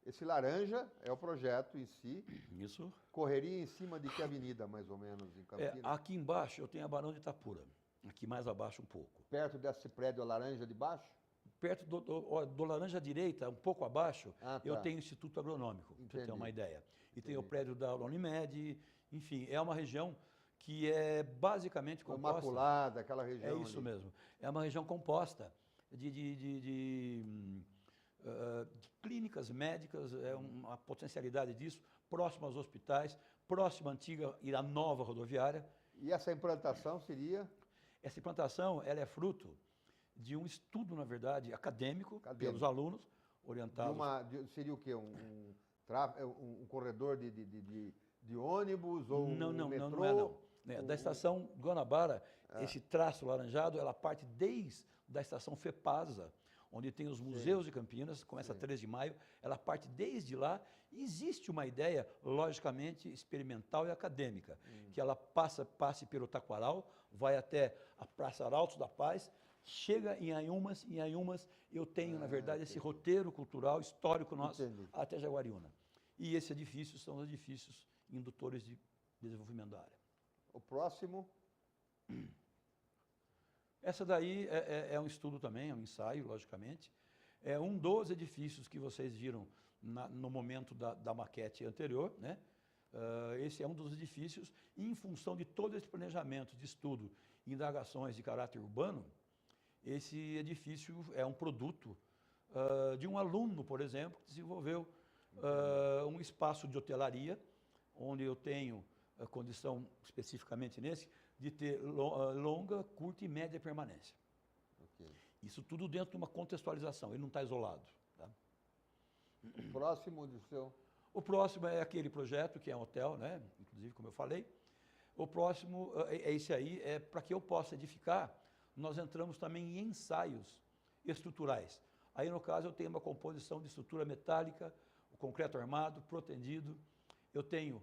Esse laranja é o projeto em si. Isso. Correria em cima de que avenida, mais ou menos, em Campinas? Aqui embaixo eu tenho a Barão de Itapura, aqui mais abaixo um pouco. Perto desse prédio laranja de baixo? Perto do laranja direita, um pouco abaixo, eu tenho o Instituto Agronômico, para você ter uma ideia. E tem o prédio da Unimed, enfim, é uma região que é basicamente composta... Imaculada, aquela região. É isso ali mesmo. É uma região composta de clínicas médicas, é uma potencialidade disso, próximo aos hospitais, próximo à antiga e à nova rodoviária. E essa implantação seria? Essa implantação ela é fruto de um estudo, na verdade, acadêmico. Pelos alunos, orientados... Seria o quê? Um corredor de ônibus ou metrô? Não é não. Da Estação Guanabara, esse traço laranjado, ela parte desde a Estação FEPASA, onde tem os museus de Campinas, começa 13 de maio, ela parte desde lá, e existe uma ideia, logicamente, experimental e acadêmica, que ela passe pelo Taquaral, vai até a Praça Arautos da Paz, chega em Anhumas eu tenho, na verdade, esse roteiro cultural, histórico nosso, até Jaguariúna. E esses edifícios são os edifícios indutores de desenvolvimento da área. O próximo? Essa daí é um estudo também, é um ensaio, logicamente. É um dos edifícios que vocês viram no momento da maquete anterior, né? Esse é um dos edifícios, e em função de todo esse planejamento de estudo e indagações de caráter urbano, esse edifício é um produto de um aluno, por exemplo, que desenvolveu um espaço de hotelaria, onde eu tenho a condição, especificamente nesse, de ter longa, curta e média permanência. Isso tudo dentro de uma contextualização, ele não está isolado. Tá? O próximo do seu? O próximo é aquele projeto, que é um hotel, né? Inclusive, como eu falei. O próximo é esse aí, para que eu possa edificar, nós entramos também em ensaios estruturais. Aí, no caso, eu tenho uma composição de estrutura metálica, o concreto armado, protendido, eu tenho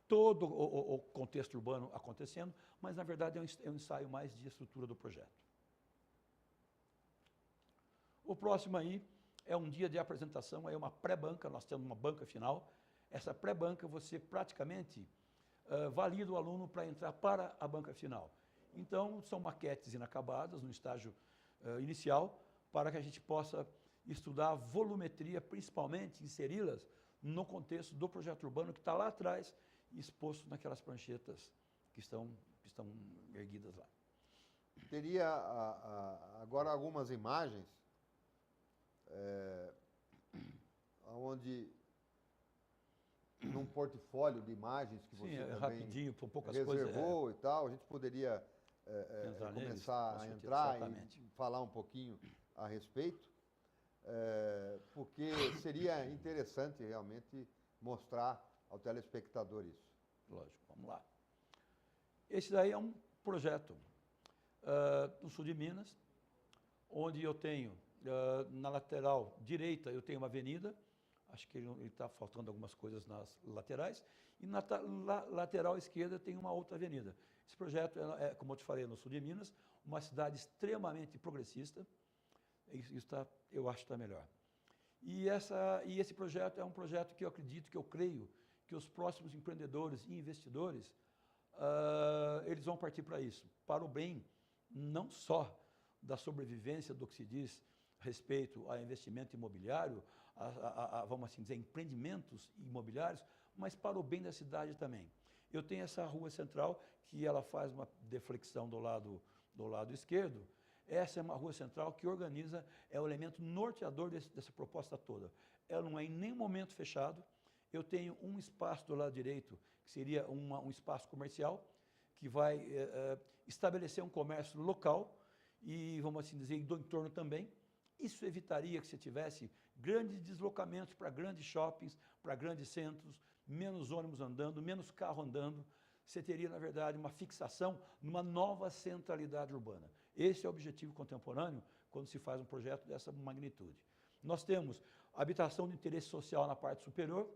todo o contexto urbano acontecendo, mas, na verdade, é um ensaio mais de estrutura do projeto. O próximo aí é um dia de apresentação, é uma pré-banca, nós temos uma banca final. Essa pré-banca, você praticamente valida o aluno para entrar para a banca final. Então, são maquetes inacabadas, no estágio inicial, para que a gente possa estudar a volumetria, principalmente inseri-las no contexto do projeto urbano que está lá atrás, exposto naquelas pranchetas que estão erguidas lá. Teria agora algumas imagens onde num portfólio de imagens que você também rapidinho, por poucas reservou coisas, e tal, a gente poderia começar a entrar e falar um pouquinho a respeito, porque seria interessante realmente mostrar ao telespectador isso. Lógico, vamos lá. Esse daí é um projeto no sul de Minas, onde eu tenho, na lateral direita, eu tenho uma avenida, acho que ele está faltando algumas coisas nas laterais, e na lateral esquerda tem uma outra avenida. Esse projeto é, como eu te falei, no sul de Minas, uma cidade extremamente progressista, isso eu acho que está melhor. E esse projeto é um projeto que eu acredito, que eu creio, que os próximos empreendedores e investidores, eles vão partir para isso, para o bem não só da sobrevivência do que se diz respeito a investimento imobiliário, vamos assim dizer, empreendimentos imobiliários, mas para o bem da cidade também. Eu tenho essa rua central, que ela faz uma deflexão do lado esquerdo. Essa é uma rua central que organiza, é o elemento norteador dessa proposta toda. Ela não é em nenhum momento fechado. Eu tenho um espaço do lado direito, que seria um espaço comercial, que vai estabelecer um comércio local e, vamos assim dizer, do entorno também. Isso evitaria que você tivesse grandes deslocamentos para grandes shoppings, para grandes centros, menos ônibus andando, menos carro andando. Você teria, na verdade, uma fixação numa nova centralidade urbana. Esse é o objetivo contemporâneo quando se faz um projeto dessa magnitude. Nós temos habitação de interesse social na parte superior,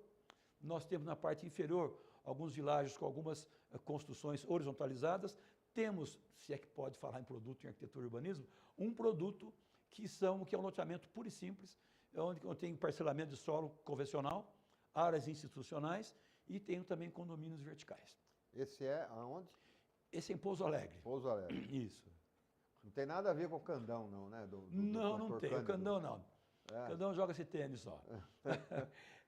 nós temos na parte inferior alguns vilares com algumas construções horizontalizadas, temos, se é que pode falar em produto em arquitetura e urbanismo, um produto que é um loteamento puro e simples, onde eu tenho parcelamento de solo convencional, áreas institucionais e tenho também condomínios verticais. Esse é aonde? Esse é em Pouso Alegre. Pouso Alegre. Isso. Não tem nada a ver com o Candão, não, né? Não tem. O Candão não. O Candão joga-se tênis só.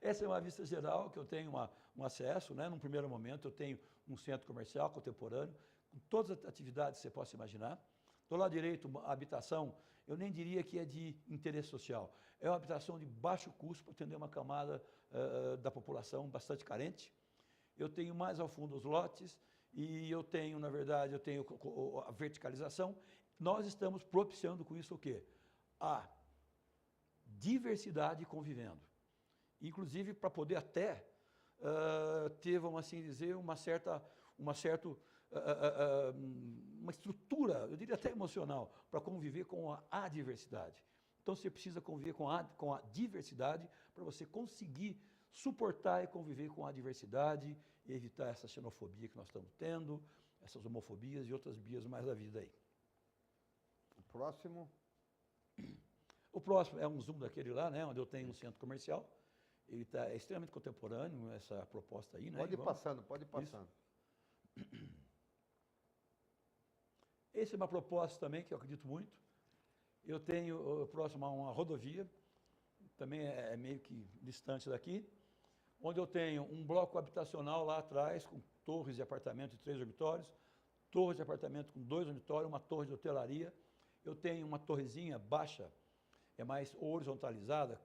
Essa é uma vista geral que eu tenho um acesso, né? Num primeiro momento eu tenho um centro comercial contemporâneo, com todas as atividades que você possa imaginar. Do lado direito, uma habitação, eu nem diria que é de interesse social. É uma habitação de baixo custo para atender uma camada da população bastante carente. Eu tenho mais ao fundo os lotes e eu tenho, na verdade, a verticalização. Nós estamos propiciando com isso o quê? A diversidade convivendo. Inclusive para poder até ter, vamos assim dizer, uma estrutura, eu diria até emocional, para conviver com a adversidade. Então você precisa conviver com a diversidade para você conseguir suportar e conviver com a diversidade e evitar essa xenofobia que nós estamos tendo, essas homofobias e outras bias mais da vida aí. O próximo? O próximo é um zoom daquele lá, né, onde eu tenho um centro comercial. Ele é extremamente contemporâneo, essa proposta aí, né? Pode ir passando, pode ir passando. Essa é uma proposta também que eu acredito muito. Eu tenho próximo a uma rodovia, também é meio que distante daqui, onde eu tenho um bloco habitacional lá atrás, com torres de apartamento de 3 dormitórios, torres de apartamento com 2 dormitórios, uma torre de hotelaria. Eu tenho uma torrezinha baixa, é mais horizontalizada,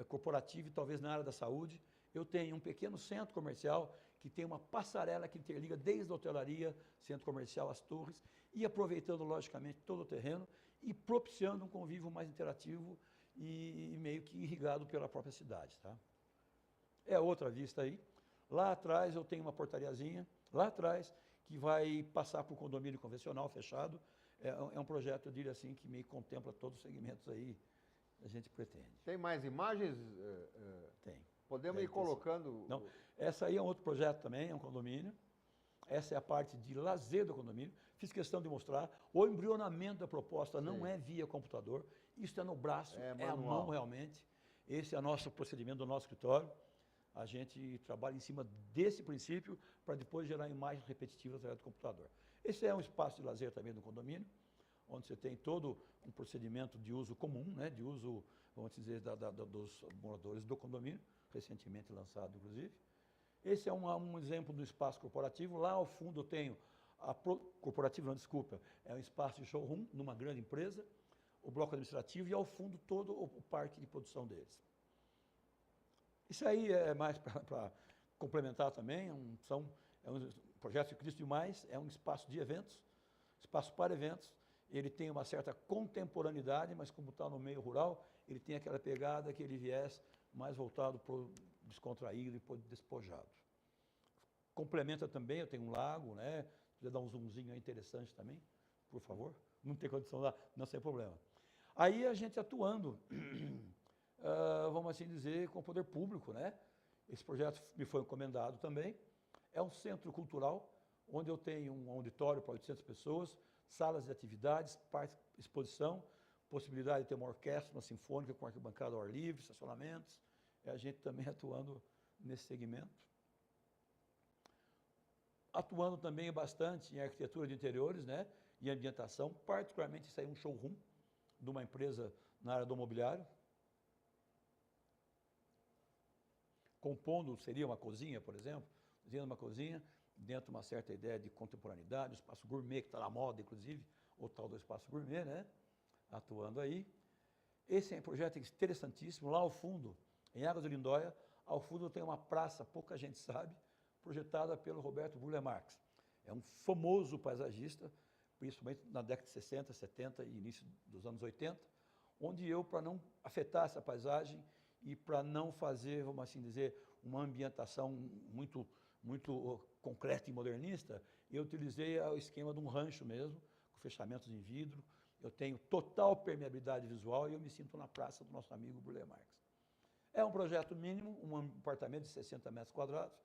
corporativa e talvez na área da saúde. Eu tenho um pequeno centro comercial que tem uma passarela que interliga desde a hotelaria, centro comercial, as torres, e aproveitando, logicamente, todo o terreno e propiciando um convívio mais interativo e meio que irrigado pela própria cidade. Tá? É outra vista aí. Lá atrás eu tenho uma portariazinha, lá atrás, que vai passar para o condomínio convencional fechado. É um projeto, eu diria assim, que meio contempla todos os segmentos aí que a gente pretende. Tem mais imagens? Tem. Podemos ir colocando... Não, essa aí é um outro projeto também, é um condomínio. Essa é a parte de lazer do condomínio. Fiz questão de mostrar. O embrionamento da proposta não é via computador. Isso é no braço, é à mão realmente. Esse é o nosso procedimento do nosso escritório. A gente trabalha em cima desse princípio para depois gerar imagens repetitivas através do computador. Esse é um espaço de lazer também do condomínio, onde você tem todo um procedimento de uso comum, né, de uso, vamos dizer, dos moradores do condomínio, recentemente lançado, inclusive. Esse é um exemplo do espaço corporativo. Lá ao fundo eu tenho, corporativo não, desculpa, é um espaço de showroom numa grande empresa, o bloco administrativo e ao fundo todo o parque de produção deles. Isso aí é mais para complementar também, é um projeto de Cristo Demais, é um espaço de eventos, espaço para eventos. Ele tem uma certa contemporaneidade, mas como está no meio rural, ele tem aquela pegada, aquele viés mais voltado para o descontraído e para o despojado. Complementa também, eu tenho um lago, né? Se quiser dar um zoomzinho aí interessante também, por favor. Não tem condição lá, não sem problema. Aí a gente atuando, vamos assim dizer, com o poder público, né? Esse projeto me foi encomendado também. É um centro cultural, onde eu tenho um auditório para 800 pessoas, salas de atividades, exposição, possibilidade de ter uma orquestra, uma sinfônica com arquibancada ao ar livre, estacionamentos. É a gente também atuando nesse segmento. Atuando também bastante em arquitetura de interiores, né, e ambientação, particularmente isso aí é um showroom de uma empresa na área do mobiliário. Compondo, seria uma cozinha, por exemplo, dentro de uma cozinha, dentro de uma certa ideia de contemporaneidade, o espaço gourmet, que está na moda, inclusive, o tal do espaço gourmet, né? Atuando aí. Esse é um projeto interessantíssimo. Lá ao fundo, em Águas de Lindóia, ao fundo tem uma praça, pouca gente sabe, projetada pelo Roberto Burle Marx. É um famoso paisagista, principalmente na década de 60, 70 e início dos anos 80, onde eu, para não afetar essa paisagem e para não fazer, vamos assim dizer, uma ambientação muito concreta e modernista, eu utilizei o esquema de um rancho mesmo, com fechamentos em vidro. Eu tenho total permeabilidade visual e eu me sinto na praça do nosso amigo Burle Marx. É um projeto mínimo, um apartamento de 60 metros quadrados,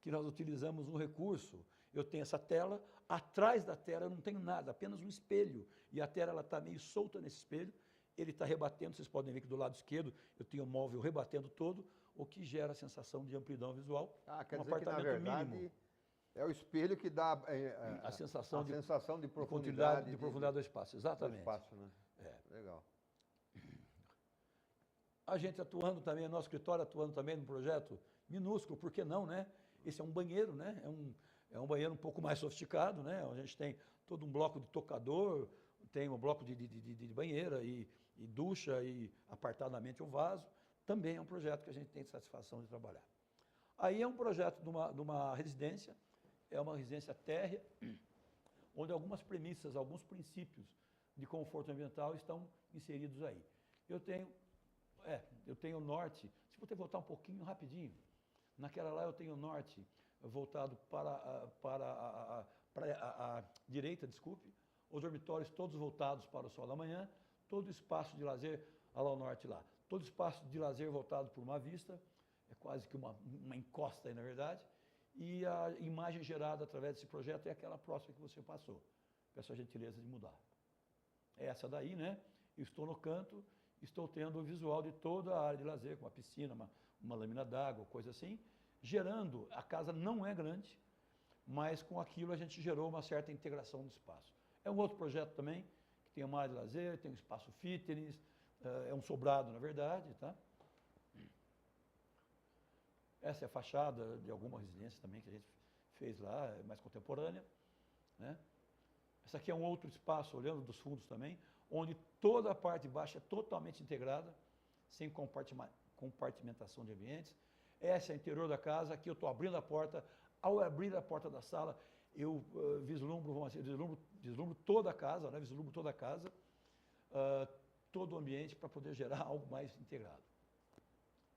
que nós utilizamos um recurso. Eu tenho essa tela, atrás da tela eu não tenho nada, apenas um espelho, e a tela está meio solta nesse espelho, ele está rebatendo, vocês podem ver que do lado esquerdo eu tenho o móvel rebatendo todo, o que gera a sensação de amplidão visual. Quer dizer que, na verdade, mínimo. É o espelho que dá a sensação de profundidade. De profundidade do espaço, exatamente. Do espaço, né? Legal. A gente atuando também, nosso escritório atuando também no projeto minúsculo, por que não, né? Esse é um banheiro, né? É um banheiro um pouco mais sofisticado, né? A gente tem todo um bloco de tocador, tem um bloco de banheira e ducha e apartadamente o vaso. Também é um projeto que a gente tem satisfação de trabalhar. Aí é um projeto de uma residência, é uma residência térrea, onde algumas premissas, alguns princípios de conforto ambiental estão inseridos aí. Eu tenho o norte, se você voltar um pouquinho rapidinho, naquela lá eu tenho o norte voltado para a direita, desculpe, os dormitórios todos voltados para o sol da manhã, todo espaço de lazer lá ao norte lá, todo espaço de lazer voltado por uma vista, é quase que uma encosta aí, na verdade, e a imagem gerada através desse projeto é aquela próxima que você passou. Peço a gentileza de mudar. É essa daí, né? Estou no canto, estou tendo o visual de toda a área de lazer, com uma piscina, uma lâmina d'água, coisa assim, gerando, a casa não é grande, mas com aquilo a gente gerou uma certa integração do espaço. É um outro projeto também, que tem uma área de lazer, tem um espaço fitness, é um sobrado, na verdade, tá? Essa é a fachada de alguma residência também que a gente fez lá, é mais contemporânea, né? Essa aqui é um outro espaço, olhando dos fundos também, onde toda a parte de baixo é totalmente integrada, sem compartimentação de ambientes. Essa é o interior da casa, aqui eu estou abrindo a porta. Ao abrir a porta da sala, eu vislumbro toda a casa, né? Vislumbro toda a casa, todo o ambiente para poder gerar algo mais integrado.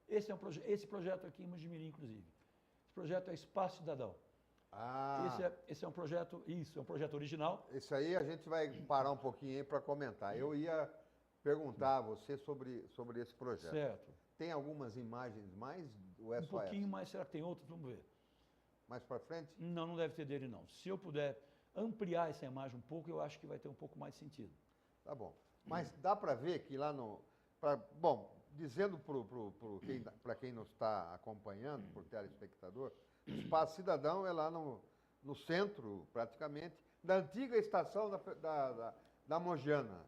Esse projeto aqui em Mojimirim, inclusive. Esse projeto é Espaço Cidadão. Esse é um projeto, é um projeto original. Isso aí a gente vai parar um pouquinho aí para comentar. Eu ia perguntar a você sobre esse projeto. Certo. Tem algumas imagens mais? Ou é um só pouquinho essa? mais, será que tem outras? Vamos ver. Mais para frente? Não deve ter dele não. Se eu puder ampliar essa imagem um pouco, eu acho que vai ter um pouco mais de sentido. Tá bom. Mas dá para ver que lá no... bom, dizendo para quem nos está acompanhando, por telespectador, o Espaço Cidadão é lá no centro, praticamente, da antiga estação da Mojana,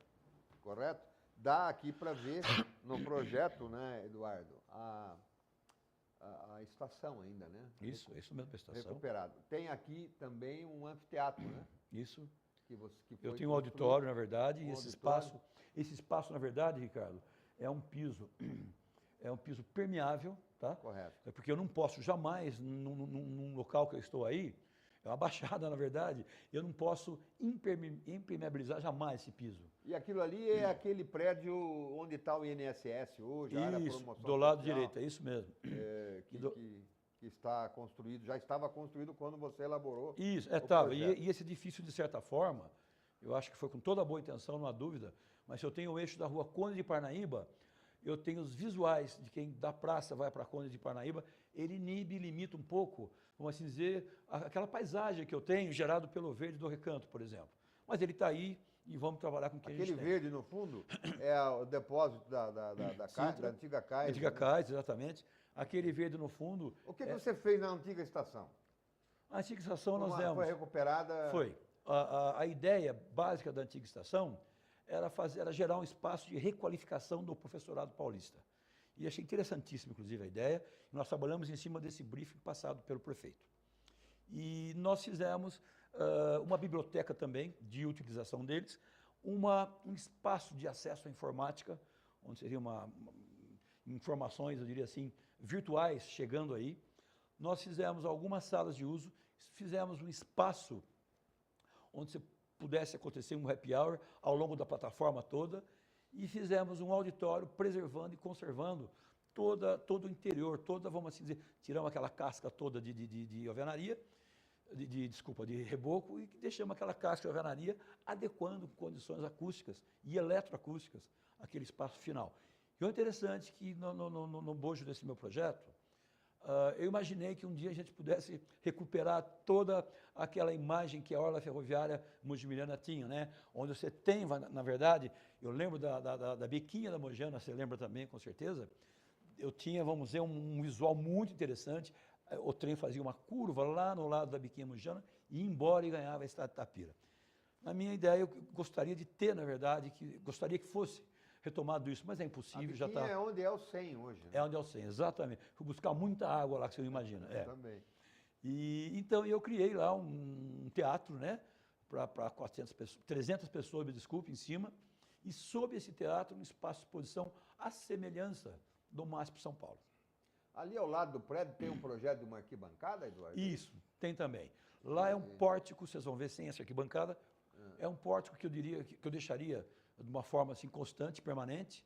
correto? Dá aqui para ver no projeto, né, Eduardo, a estação ainda, né? Isso mesmo, a estação. Recuperado. Tem aqui também um anfiteatro, né? Isso. Que Eu foi tenho um auditório, na verdade, e Um esse auditório. espaço, na verdade, Ricardo, é um piso permeável, tá? Correto. É porque eu não posso jamais, num local que eu estou aí, é uma baixada, na verdade, eu não posso impermeabilizar jamais esse piso. E aquilo ali é aquele prédio onde está o INSS hoje, a área de Isso, promoção do lado social, direito, é isso mesmo. que está construído, já estava construído quando você elaborou Isso, o estava. projeto. E esse edifício, de certa forma, eu acho que foi com toda a boa intenção, não há dúvida, mas se eu tenho o eixo da rua Conde de Parnaíba, eu tenho os visuais de quem da praça vai para Conde de Parnaíba, ele inibe, limita um pouco, vamos assim dizer, aquela paisagem que eu tenho gerado pelo verde do Recanto, por exemplo. Mas ele está aí e vamos trabalhar com o que a gente Aquele tem. verde no fundo é o depósito da antiga Caixa. Antiga né? Cais, exatamente. Aquele verde no fundo. O que você fez na antiga estação? A antiga estação nós demos. Foi recuperada? Foi. A ideia básica da antiga estação era gerar um espaço de requalificação do professorado paulista. E achei interessantíssima, inclusive, a ideia. Nós trabalhamos em cima desse briefing passado pelo prefeito. E nós fizemos uma biblioteca também, de utilização deles, um espaço de acesso à informática, onde seria informações, eu diria assim, virtuais chegando aí. Nós fizemos algumas salas de uso, fizemos um espaço onde você pudesse acontecer um happy hour ao longo da plataforma toda e fizemos um auditório preservando e conservando todo o interior, vamos assim dizer, tiramos aquela casca toda de alvenaria, de reboco e deixamos aquela casca de alvenaria adequando condições acústicas e eletroacústicas aquele espaço final. E o interessante é que no bojo desse meu projeto, eu imaginei que um dia a gente pudesse recuperar toda aquela imagem que a Orla Ferroviária Mojimileana tinha, né? Onde você tem, na verdade, eu lembro da biquinha da Mojana, você lembra também, com certeza, eu tinha, vamos dizer, um visual muito interessante, o trem fazia uma curva lá no lado da biquinha Mojana e ia embora e ganhava a Estrada de Itapira. Na minha ideia, eu gostaria de ter, na verdade, gostaria que fosse retomado isso, mas é impossível, já está... é onde é o 100 hoje. Né? É onde é o 100, exatamente. Fui buscar muita água lá, que você não imagina. Também. Então, eu criei lá um teatro, né, para 300 pessoas, me desculpe, em cima, e sob esse teatro, um espaço de exposição à semelhança do MASP São Paulo. Ali ao lado do prédio tem um projeto de uma arquibancada, Eduardo? Isso, tem também. Lá é um pórtico, vocês vão ver sem essa arquibancada, é um pórtico que eu deixaria de uma forma assim constante, permanente,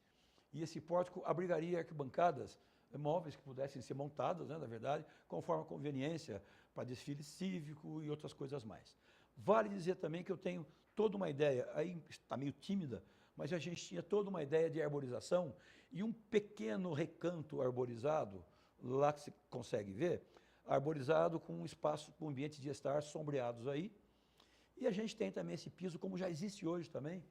e esse pórtico abrigaria arquibancadas móveis que pudessem ser montadas, né, na verdade, conforme a conveniência para desfile cívico e outras coisas mais. Vale dizer também que eu tenho toda uma ideia, aí está meio tímida, mas a gente tinha toda uma ideia de arborização e um pequeno recanto arborizado, lá que você consegue ver, arborizado com um espaço, com um ambiente de estar sombreados aí, e a gente tem também esse piso, como já existe hoje também,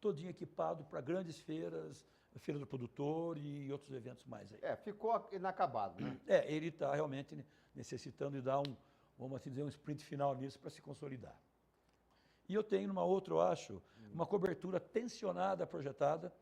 todinho equipado para grandes feiras, Feira do Produtor e outros eventos mais aí. Ficou inacabado, né? Ele está realmente necessitando de dar vamos assim dizer, um sprint final nisso para se consolidar. E eu tenho numa outra, eu acho, uma cobertura tensionada, projetada,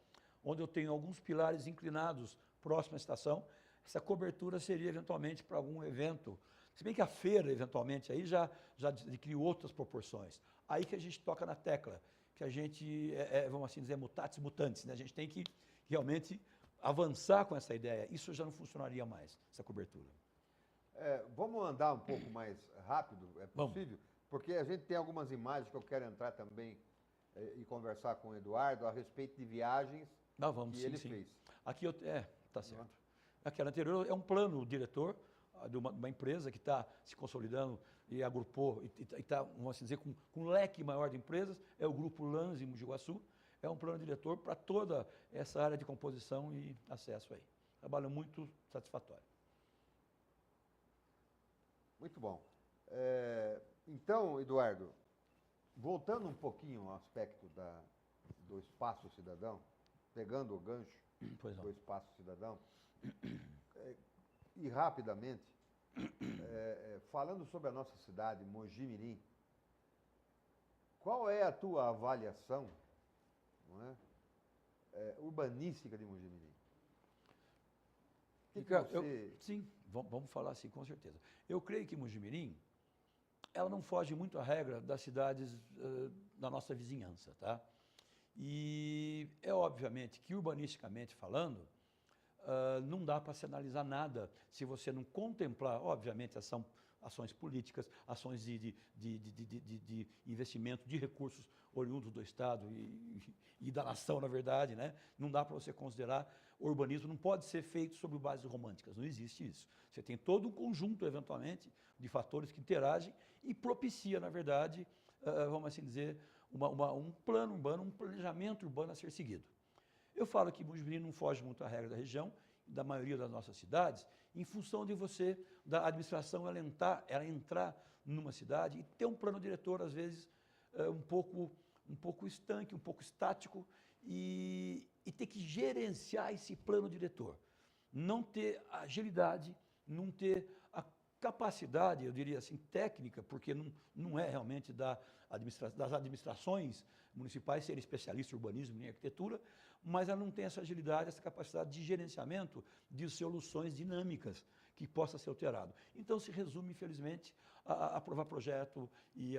onde eu tenho alguns pilares inclinados próximo à estação. Essa cobertura seria eventualmente para algum evento, se bem que a feira, eventualmente, aí já adquiriu outras proporções. Aí que a gente toca na tecla, que a gente, vamos assim dizer, mutatis mutandis, né? A gente tem que realmente avançar com essa ideia. Isso já não funcionaria mais, essa cobertura. Vamos andar um pouco mais rápido, é possível? Vamos. Porque a gente tem algumas imagens que eu quero entrar também e conversar com o Eduardo a respeito de viagens que ele fez. Aqui tá certo. Aquela anterior é um plano diretor de uma empresa que está se consolidando e agrupou, e está, vamos assim dizer, com um leque maior de empresas, é o Grupo Lanz em Mogi Guaçu, é um plano diretor para toda essa área de composição e acesso aí. Trabalho muito satisfatório. Muito bom. Então, Eduardo, voltando um pouquinho ao aspecto do espaço cidadão, pegando o gancho do espaço cidadão, e rapidamente, falando sobre a nossa cidade, Mogi Mirim, qual é a tua avaliação não é? Urbanística de Mogi Mirim. Ricardo, sim, vamos falar assim, com certeza. Eu creio que Mogi Mirim, ela não foge muito à regra das cidades da nossa vizinhança, tá? E é obviamente que, urbanisticamente falando, não dá para se analisar nada se você não contemplar, obviamente, ações políticas, ações de investimento de recursos oriundos do Estado e da nação, na verdade, né? Não dá para você considerar o urbanismo, não pode ser feito sobre bases românticas, não existe isso. Você tem todo um conjunto, eventualmente, de fatores que interagem e propicia, na verdade, vamos assim dizer, um plano urbano, um planejamento urbano a ser seguido. Eu falo que Mogi Mirim não foge muito à regra da região, da maioria das nossas cidades, em função de da administração, ela entrar numa cidade e ter um plano diretor, às vezes, um pouco estanque, um pouco estático, e ter que gerenciar esse plano diretor. Não ter agilidade, não ter a capacidade, eu diria assim, técnica, porque não é realmente das administrações municipais serem especialistas em urbanismo nem arquitetura, mas ela não tem essa agilidade, essa capacidade de gerenciamento de soluções dinâmicas que possa ser alterado. Então, se resume, infelizmente, a aprovar projeto e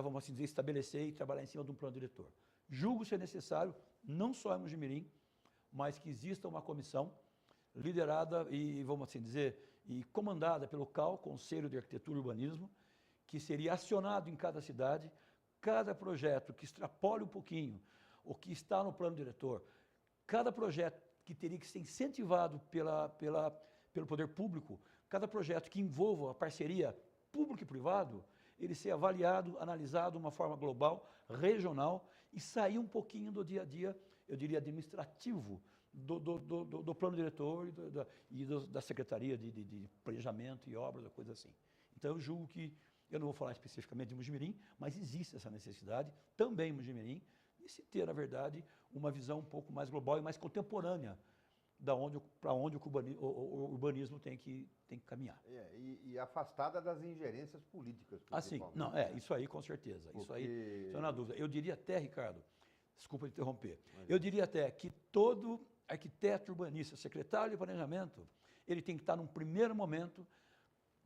vamos assim dizer, estabelecer e trabalhar em cima de um plano diretor. Julgo ser necessário, não só em Mogi Mirim, mas que exista uma comissão liderada e, vamos assim dizer, e comandada pelo CAU, Conselho de Arquitetura e Urbanismo, que seria acionado em cada cidade, cada projeto que extrapole um pouquinho o que está no plano diretor, cada projeto que teria que ser incentivado pelo poder público, cada projeto que envolva a parceria público e privado, ele ser avaliado, analisado de uma forma global, regional, e sair um pouquinho do dia a dia, eu diria, administrativo, do plano diretor da Secretaria de Planejamento e Obras, coisa assim. Então, eu julgo que, eu não vou falar especificamente de Mogi Mirim, mas existe essa necessidade, também em Mogi Mirim, de se ter, na verdade, uma visão um pouco mais global e mais contemporânea para onde o urbanismo tem que caminhar. E afastada das ingerências políticas. Assim, não, isso aí com certeza, isso aí, não há dúvida. Eu diria até, Ricardo, desculpa interromper, eu diria até que todo arquiteto urbanista, secretário de planejamento, ele tem que estar num primeiro momento,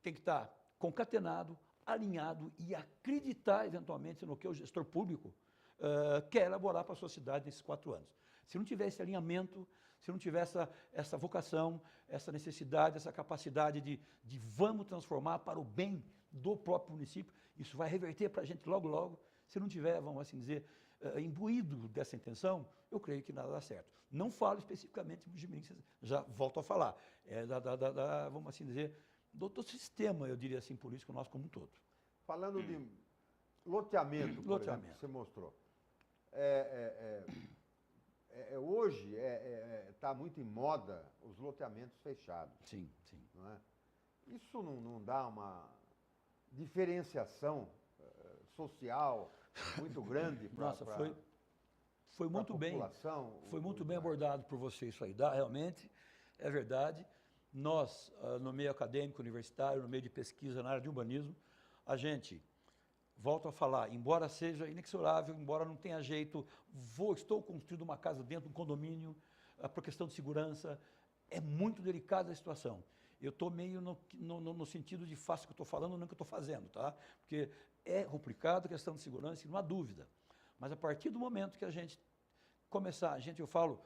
tem que estar concatenado, alinhado e acreditar eventualmente no que o gestor público quer elaborar para a sua cidade nesses 4 anos. Se não tiver esse alinhamento, se não tiver essa vocação, essa necessidade, essa capacidade de vamos transformar para o bem do próprio município, isso vai reverter para a gente logo, logo. Se não tiver, vamos assim dizer, imbuído dessa intenção, eu creio que nada dá certo. Não falo especificamente de Mogi Mirim, já volto a falar, vamos assim dizer, do sistema, eu diria assim, político nosso como um todo. Falando de loteamento, por exemplo, que você mostrou. Hoje está muito em moda os loteamentos fechados. Sim, sim. Não é? Isso não dá uma diferenciação social muito grande para Nossa, foi muito bem. Foi muito bem abordado por você isso aí. Dá, realmente, é verdade. Nós, no meio acadêmico, universitário, no meio de pesquisa na área de urbanismo, a gente, volto a falar, embora seja inexorável, embora não tenha jeito, estou construindo uma casa dentro de um condomínio, por questão de segurança, é muito delicada a situação. Eu estou meio no sentido de faço o que eu estou falando, não o que eu estou fazendo, tá? Porque é complicado a questão de segurança, não há dúvida. Mas a partir do momento que a gente começar, eu falo,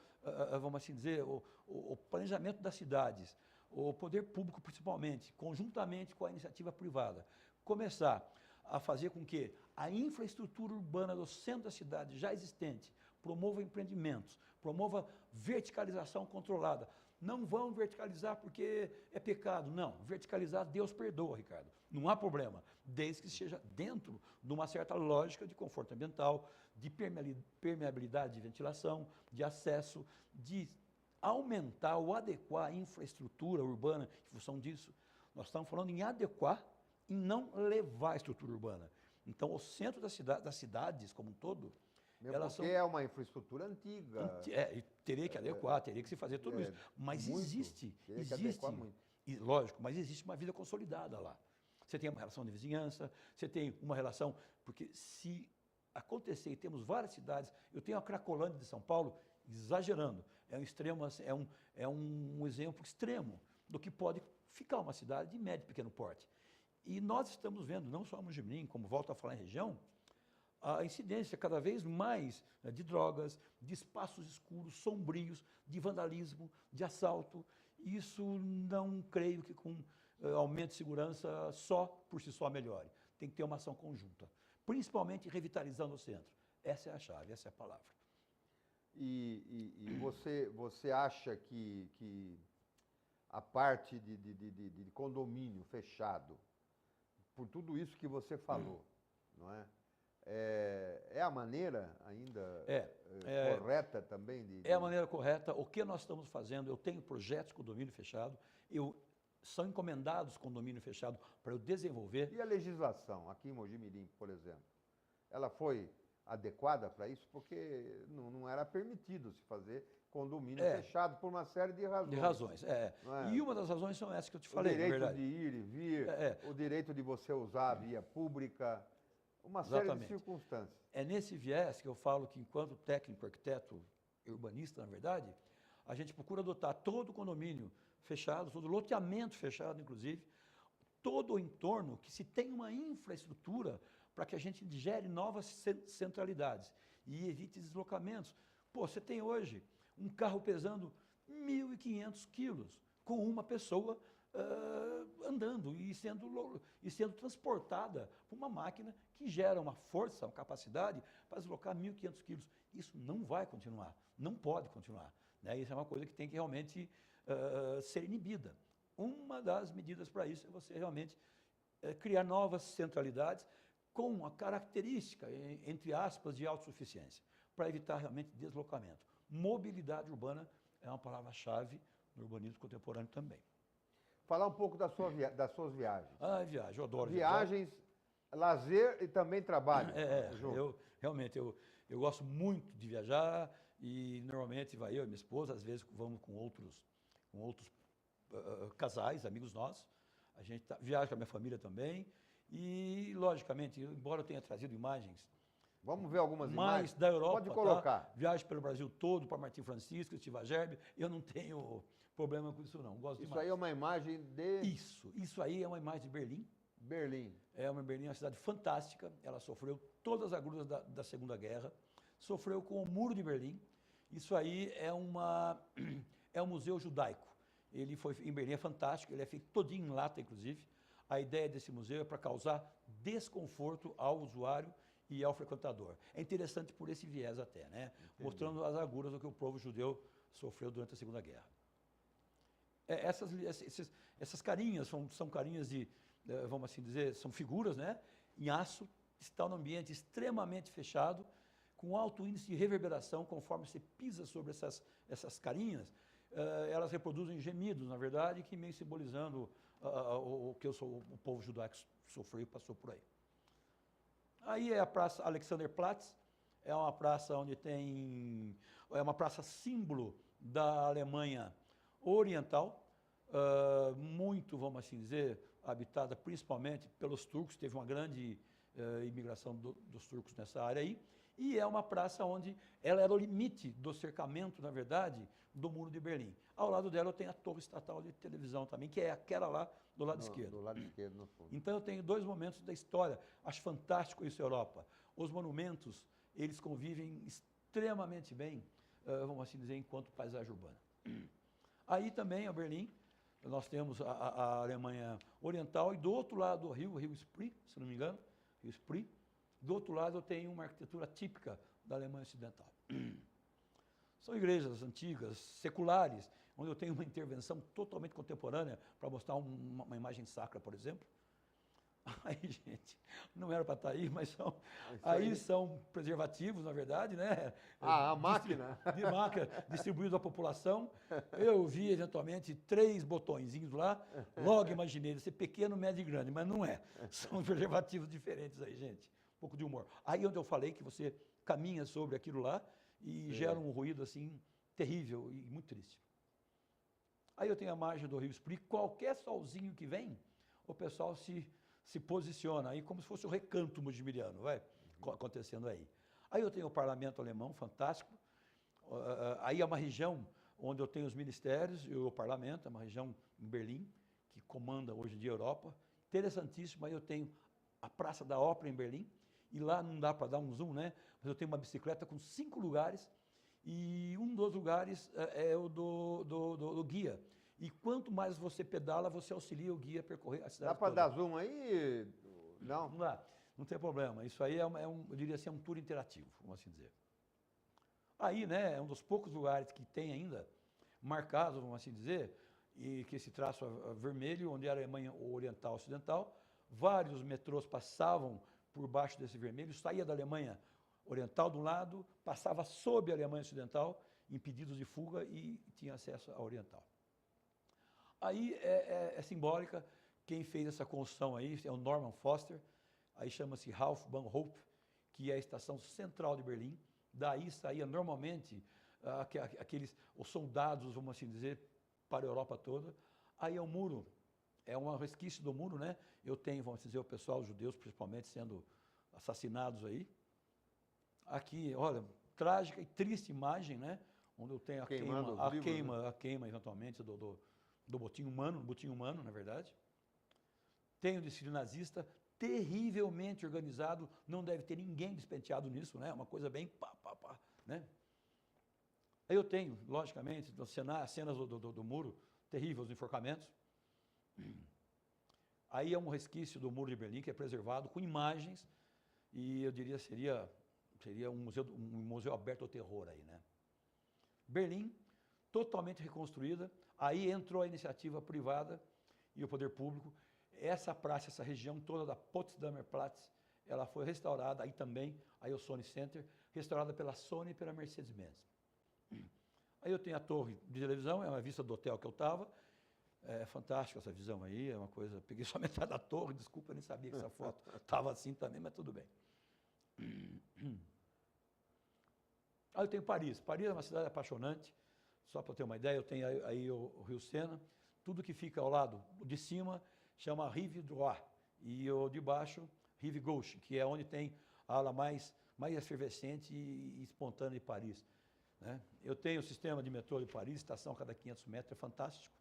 vamos assim dizer, o planejamento das cidades, o poder público principalmente, conjuntamente com a iniciativa privada, começar a fazer com que a infraestrutura urbana do centro da cidade já existente promova empreendimentos, promova verticalização controlada. Não vão verticalizar porque é pecado. Não, verticalizar Deus perdoa, Ricardo. Não há problema, desde que seja dentro de uma certa lógica de conforto ambiental, de permeabilidade de ventilação, de acesso, de aumentar ou adequar a infraestrutura urbana em função disso. Nós estamos falando em adequar e não levar a estrutura urbana. Então, o centro das cidades como um todo, porque é uma infraestrutura antiga. E teria que adequar, teria que se fazer tudo isso. Mas muito, existe, muito. Lógico, mas existe uma vida consolidada lá. Você tem uma relação de vizinhança, você tem uma relação, porque se acontecer, e temos várias cidades, eu tenho a Cracolândia de São Paulo, exagerando, é um extremo, é um exemplo extremo do que pode ficar uma cidade de médio e pequeno porte. E nós estamos vendo, não só no Mojimirim, como volto a falar em região, a incidência cada vez mais, né, de drogas, de espaços escuros, sombrios, de vandalismo, de assalto. Isso não creio que com aumento de segurança só por si só melhore. Tem que ter uma ação conjunta, principalmente revitalizando o centro. Essa é a chave, essa é a palavra. E você acha que a parte de condomínio fechado, por tudo isso que você falou, não é? É a maneira ainda correta também? É a maneira correta. O que nós estamos fazendo, eu tenho projetos de condomínio fechado, são encomendados condomínio fechado para eu desenvolver. E a legislação, aqui em Mojimirim, por exemplo, ela foi adequada para isso? Porque não era permitido se fazer condomínio fechado por uma série de razões. De razões, E uma das razões são essas que eu te falei, na verdade. O direito de ir e vir, o direito de você usar a via pública, uma série de circunstâncias. É nesse viés que eu falo que, enquanto técnico, arquiteto, urbanista, na verdade, a gente procura adotar todo o condomínio fechado, todo o loteamento fechado, inclusive, todo o entorno, que se tem uma infraestrutura para que a gente gere novas centralidades e evite deslocamentos. Pô, você tem hoje um carro pesando 1.500 quilos, com uma pessoa andando e sendo transportada por uma máquina que gera uma força, uma capacidade para deslocar 1.500 quilos. Isso não vai continuar, não pode continuar, né? Isso é uma coisa que tem que realmente ser inibida. Uma das medidas para isso é você realmente criar novas centralidades com a característica, entre aspas, de autossuficiência, para evitar realmente deslocamento. Mobilidade urbana é uma palavra-chave no urbanismo contemporâneo também. Falar um pouco das suas viagens. Viagem, eu adoro viagens, lazer e também trabalho. Eu gosto muito de viajar e normalmente vai eu e minha esposa, às vezes vamos com outros casais, amigos nossos. A gente viaja com a minha família também e, logicamente, embora eu tenha trazido imagens. Vamos ver algumas imagens? Da Europa, pode colocar. Tá? Viagem pelo Brasil todo, para Martim Francisco, Estiva Gerbe, eu não tenho problema com isso não, gosto demais. Isso aí é uma imagem de... Isso aí é uma imagem de Berlim. Berlim. Berlim é uma cidade fantástica, ela sofreu todas as agruras da Segunda Guerra, sofreu com o Muro de Berlim. Isso aí é um museu judaico. Ele foi em Berlim, é fantástico, ele é feito todinho em lata, inclusive. A ideia desse museu é para causar desconforto ao usuário e ao frequentador. É interessante por esse viés até, né? Entendi. Mostrando as agruras do que o povo judeu sofreu durante a Segunda Guerra. Essas carinhas são carinhas de, vamos assim dizer, são figuras, né? Em aço, está num ambiente extremamente fechado, com alto índice de reverberação, conforme você pisa sobre essas carinhas, elas reproduzem gemidos, na verdade, que meio simbolizando o que o povo judaico sofreu e passou por aí. Aí é a Praça Alexanderplatz, é uma praça onde é uma praça símbolo da Alemanha Oriental, muito, vamos assim dizer, habitada principalmente pelos turcos, teve uma grande imigração dos turcos nessa área aí, e é uma praça onde ela era o limite do cercamento, na verdade, do Muro de Berlim. Ao lado dela eu tenho a Torre Estatal de Televisão também, que é aquela lá do lado esquerdo. Do lado esquerdo, no fundo. Então eu tenho dois momentos da história, acho fantástico isso, Europa. Os monumentos, eles convivem extremamente bem, vamos assim dizer, enquanto paisagem urbana. Aí também, a Berlim, nós temos a Alemanha Oriental, e do outro lado do rio Spree, se não me engano, Rio Spree. Do outro lado eu tenho uma arquitetura típica da Alemanha Ocidental. São igrejas antigas, seculares, onde eu tenho uma intervenção totalmente contemporânea para mostrar uma imagem sacra, por exemplo. Aí, gente, não era para estar aí, mas são preservativos, na verdade, né? A máquina. De máquina, distribuído à população. Eu vi, eventualmente, 3 botõezinhos lá, logo imaginei, ser pequeno, médio e grande, mas não é. São preservativos diferentes aí, gente. Um pouco de humor. Aí onde eu falei que você caminha sobre aquilo lá e gera um ruído, assim, terrível e muito triste. Aí eu tenho a margem do Rio Spree, qualquer solzinho que vem, o pessoal se posiciona aí como se fosse o recanto mojimiriano, vai? acontecendo aí. Aí eu tenho o parlamento alemão, fantástico. Aí é uma região onde eu tenho os ministérios e o parlamento, é uma região em Berlim, que comanda hoje em dia a Europa. Interessantíssimo, aí eu tenho a Praça da Ópera em Berlim, e lá não dá para dar um zoom, né? Mas eu tenho uma bicicleta com 5 lugares, e um dos lugares é o do guia. E quanto mais você pedala, você auxilia o guia a percorrer a cidade Dá para toda. dar zoom aí? Não? Não dá, não tem problema. Isso aí eu diria assim, é um tour interativo, vamos assim dizer. Aí, né, é um dos poucos lugares que tem ainda marcados, vamos assim dizer, e que esse traço vermelho, onde era a Alemanha Oriental Ocidental, vários metrôs passavam por baixo desse vermelho, saía da Alemanha Oriental de um lado, passava sob a Alemanha Ocidental, impedidos de fuga, e tinha acesso à Oriental. Aí é simbólica, quem fez essa construção aí é o Norman Foster, aí chama-se Ralph Bahnhof, que é a estação central de Berlim. Daí saía normalmente os soldados, vamos assim dizer, para a Europa toda. Aí é o muro, é um resquício do muro, né? Eu tenho, vamos dizer, o pessoal, os judeus principalmente, sendo assassinados aí. Aqui, olha, trágica e triste imagem, né? Onde eu tenho a queima eventualmente, do botim humano, na verdade. Tem o desfile nazista, terrivelmente organizado, não deve ter ninguém despenteado nisso, né? Uma coisa bem né? Aí eu tenho, logicamente, as cenas do muro, terríveis, os enforcamentos. Aí é um resquício do Muro de Berlim, que é preservado, com imagens, e eu diria seria um museu aberto ao terror aí, né? Berlim, totalmente reconstruída, aí entrou a iniciativa privada e o poder público. Essa praça, essa região toda da Potsdamer Platz, ela foi restaurada, aí também, aí o Sony Center, restaurada pela Sony e pela Mercedes-Benz. Aí eu tenho a torre de televisão, é uma vista do hotel que eu estava, é fantástica essa visão aí, é uma coisa, peguei só metade da torre, desculpa, eu nem sabia que essa foto estava assim também, mas tudo bem. Aí eu tenho Paris, Paris é uma cidade apaixonante, só para ter uma ideia, eu tenho aí o Rio Sena, tudo que fica ao lado de cima chama Rive Droit, e o de baixo, Rive Gauche, que é onde tem a ala mais efervescente e espontânea de Paris, né? Eu tenho o sistema de metrô de Paris, estação a cada 500 metros, é fantástico.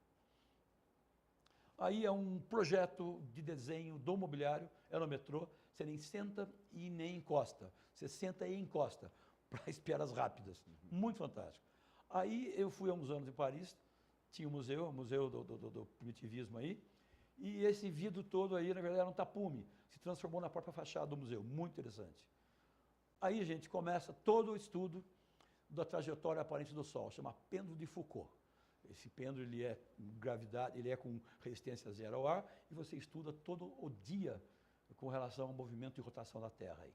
Aí é um projeto de desenho do mobiliário, é no metrô, você nem senta e nem encosta, você senta e encosta, para espiadas rápidas, muito fantástico. Aí eu fui há uns anos em Paris, tinha o museu do primitivismo aí, e esse vidro todo aí, na verdade, era um tapume, se transformou na própria fachada do museu, muito interessante. Aí, gente, começa todo o estudo da trajetória aparente do Sol, chama pêndulo de Foucault. Esse pêndulo, ele é gravidade, ele é com resistência zero ao ar, e você estuda todo o dia com relação ao movimento de rotação da Terra aí.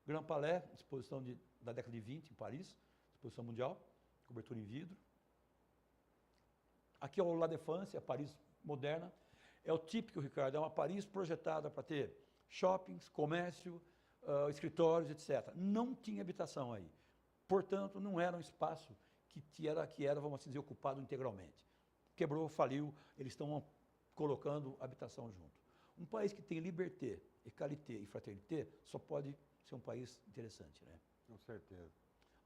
Grand Palais, exposição da década de 20, em Paris, exposição mundial, cobertura em vidro. Aqui é o La Défense, a Paris moderna. É o típico, Ricardo, é uma Paris projetada para ter shoppings, comércio, escritórios, etc. Não tinha habitação aí. Portanto, não era um espaço que era, vamos dizer, ocupado integralmente. Quebrou, faliu, eles estão colocando habitação junto. Um país que tem liberté, égalité e fraternité só pode ser um país interessante, né? Com certeza.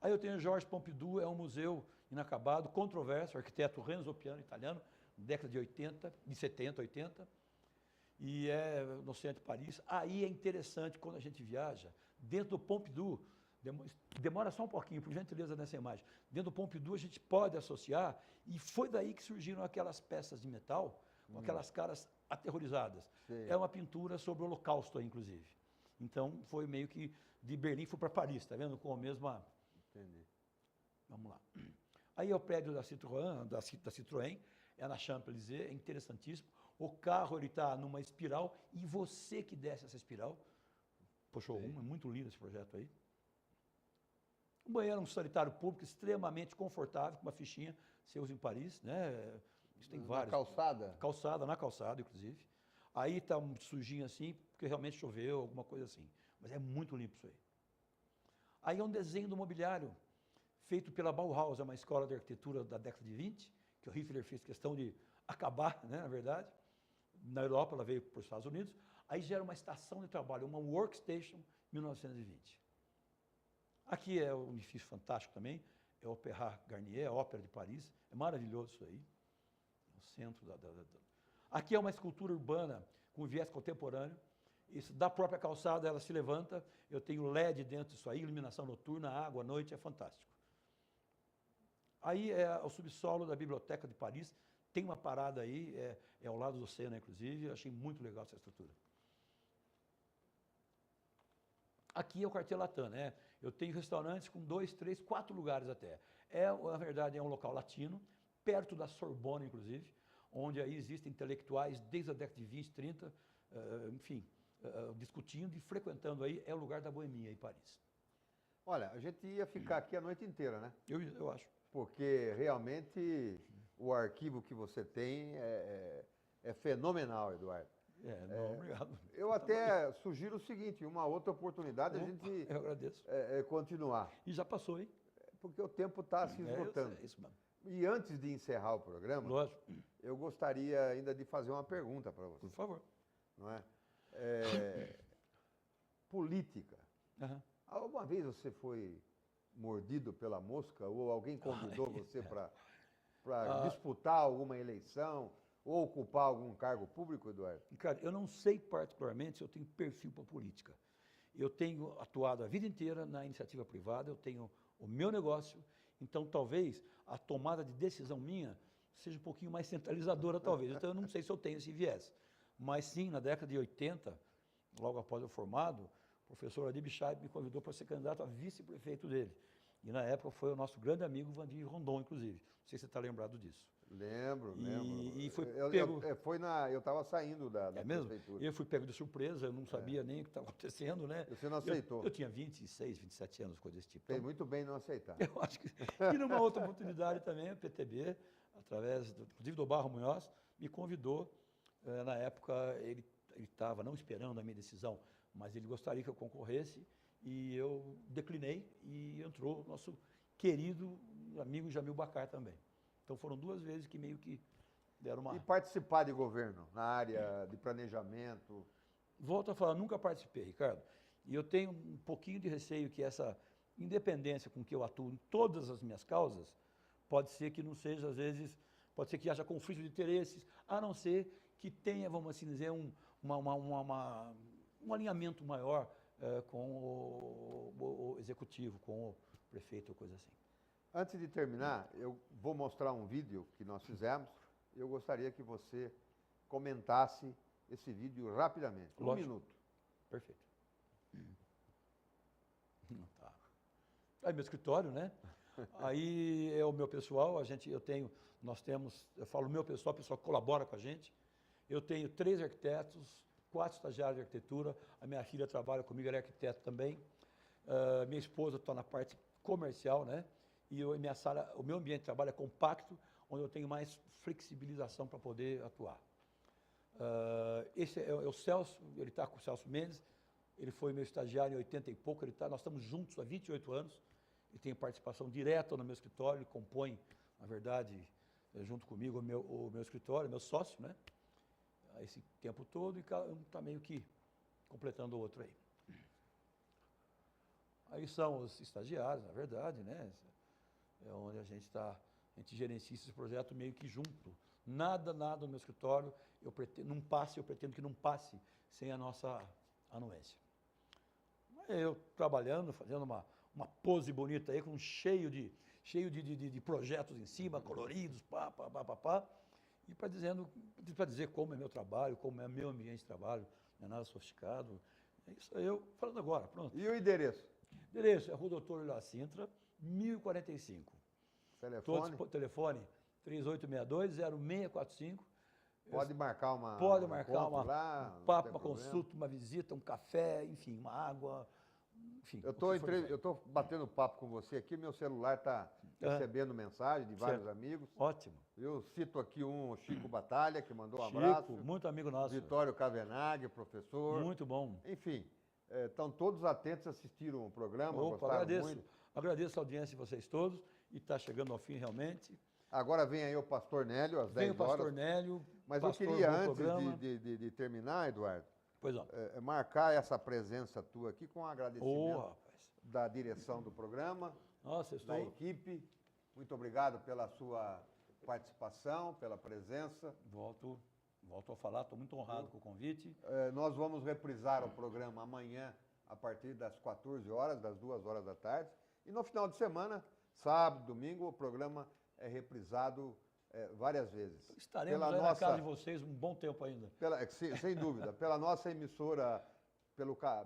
Aí eu tenho o Georges Pompidou, é um museu inacabado, controverso, arquiteto Renzo Piano, italiano, década de 70, 80, e é no centro de Paris. Aí é interessante, quando a gente viaja, dentro do Pompidou, demora só um pouquinho, por gentileza, nessa imagem, dentro do Pompidou a gente pode associar, e foi daí que surgiram aquelas peças de metal, com aquelas caras aterrorizadas. Sim. É uma pintura sobre o Holocausto, inclusive. Então, foi meio que de Berlim fui para Paris, está vendo? Com a mesma... Entendi. Vamos lá. Aí é o prédio da Citroën, é na Champs-Élysées, é interessantíssimo. O carro está numa espiral e você que desce essa espiral, puxou é muito lindo esse projeto aí. Um banheiro, um sanitário público extremamente confortável, com uma fichinha, você usa em Paris, né? Isso tem vários. Na calçada? Calçada, na calçada, inclusive. Aí está um sujinho assim, porque realmente choveu, alguma coisa assim. Mas é muito limpo isso aí. Aí é um desenho do mobiliário, feito pela Bauhaus, é uma escola de arquitetura da década de 20, que o Hitler fez questão de acabar, né, na verdade. Na Europa, ela veio para os Estados Unidos. Aí gera uma estação de trabalho, uma workstation 1920. Aqui é um edifício fantástico também, é o Opéra Garnier, a Ópera de Paris, é maravilhoso isso aí, no centro Aqui é uma escultura urbana com viés contemporâneo, isso da própria calçada ela se levanta, eu tenho LED dentro disso aí, iluminação noturna, água à noite, é fantástico. Aí é o subsolo da Biblioteca de Paris, tem uma parada aí, é ao lado do Sena, inclusive, eu achei muito legal essa estrutura. Aqui é o Quartier Latin, né? Eu tenho restaurantes com 2, 3, 4 lugares até. Na verdade, é um local latino, perto da Sorbonne, inclusive, onde aí existem intelectuais desde a década de 20, 30, enfim, discutindo e frequentando aí, é o lugar da boemia em Paris. Olha, a gente ia ficar aqui a noite inteira, né? Eu acho. Porque realmente o arquivo que você tem é fenomenal, Eduardo. Não, obrigado. Eu até sugiro o seguinte, uma outra oportunidade a gente eu agradeço. Continuar. E já passou, hein? Porque o tempo está se esgotando. Isso mesmo. E antes de encerrar o programa, Lógico. eu gostaria ainda de fazer uma pergunta para você. Por favor. Não é? Política. Uhum. Alguma vez você foi mordido pela mosca ou alguém convidou você para disputar alguma eleição ou ocupar algum cargo público, Eduardo? Cara, eu não sei particularmente se eu tenho perfil para política. Eu tenho atuado a vida inteira na iniciativa privada, eu tenho o meu negócio, então talvez a tomada de decisão minha seja um pouquinho mais centralizadora, talvez. Então eu não sei se eu tenho esse viés. Mas sim, na década de 80, logo após eu formado, o professor Adib Shaib me convidou para ser candidato a vice-prefeito dele. E na época foi o nosso grande amigo Vandir Rondon, inclusive. Não sei se você está lembrado disso. Lembro. E foi pego... eu estava saindo da prefeitura. Eu fui pego de surpresa, eu não sabia nem o que estava acontecendo, né? Você não aceitou? Eu tinha 26, 27 anos, coisa desse tipo. Fez muito bem não aceitar. Eu acho que... E numa outra oportunidade também, o PTB, através, inclusive do Barro Munhoz, me convidou. Na época, ele estava não esperando a minha decisão, mas ele gostaria que eu concorresse, e eu declinei, e entrou o nosso querido amigo Jamil Bacar também. Então foram 2 vezes que meio que deram uma... E participar de governo, na área de planejamento? Volto a falar, nunca participei, Ricardo. E eu tenho um pouquinho de receio que essa independência com que eu atuo em todas as minhas causas, pode ser que não seja, às vezes, pode ser que haja conflito de interesses, a não ser que tenha, vamos assim dizer, um alinhamento maior com o executivo, com o prefeito ou coisa assim. Antes de terminar, eu vou mostrar um vídeo que nós fizemos. Eu gostaria que você comentasse esse vídeo rapidamente. Lógico. 1 minuto. Perfeito. Tá. Aí meu escritório, né? Aí é o meu pessoal, nós temos, eu falo meu pessoal, o pessoal que colabora com a gente. Eu tenho 3 arquitetos, 4 estagiários de arquitetura, a minha filha trabalha comigo, ela é arquiteta também. Minha esposa está na parte comercial, né? E minha sala, o meu ambiente de trabalho é compacto, onde eu tenho mais flexibilização para poder atuar. Esse é o Celso, ele está com o Celso Mendes, ele foi meu estagiário em 80 e pouco, nós estamos juntos há 28 anos, ele tem participação direta no meu escritório, ele compõe, na verdade, junto comigo, o meu escritório, meu sócio, né? Esse tempo todo, e um está meio que completando o outro aí. Aí são os estagiários, na verdade, né? É onde a gente gerencia esse projeto meio que junto. Nada no meu escritório, eu pretendo que não passe sem a nossa anuência. Eu trabalhando, fazendo uma pose bonita aí, cheio de projetos em cima, coloridos, e para dizer como é meu trabalho, como é meu ambiente de trabalho, não é nada sofisticado. É isso aí, eu falando agora, pronto. E o endereço? Endereço é Rua Doutor Ilha Sintra, 1045. Telefone? Telefone 3862-0645. Pode marcar uma um papo, uma consulta, uma visita, um café, enfim, uma água, enfim. Eu estou batendo papo com você aqui, meu celular está recebendo mensagem de vários amigos. Ótimo. Eu cito aqui o Chico Batalha, que mandou um Chico, abraço. muito amigo nosso. Vitório Cavenaghi, professor. Muito bom. Enfim, estão todos atentos, assistiram o programa, gostaram muito. Agradeço a audiência de vocês todos, e está chegando ao fim realmente. Agora vem aí o Pastor Nélio, às 10 horas. Vem o Pastor Nélio. Mas eu queria, antes de terminar, Eduardo, Pois não. marcar essa presença tua aqui com um agradecimento Rapaz. da direção do programa, Nossa, eu da estou... equipe. Muito obrigado pela sua participação, pela presença. Volto a falar, estou muito honrado com o convite. Nós vamos reprisar o programa amanhã, a partir das 14 horas, das 2 horas da tarde. E no final de semana, sábado, domingo, o programa é reprisado várias vezes. Estaremos aí na casa de vocês um bom tempo ainda. Sem dúvida, pela nossa emissora,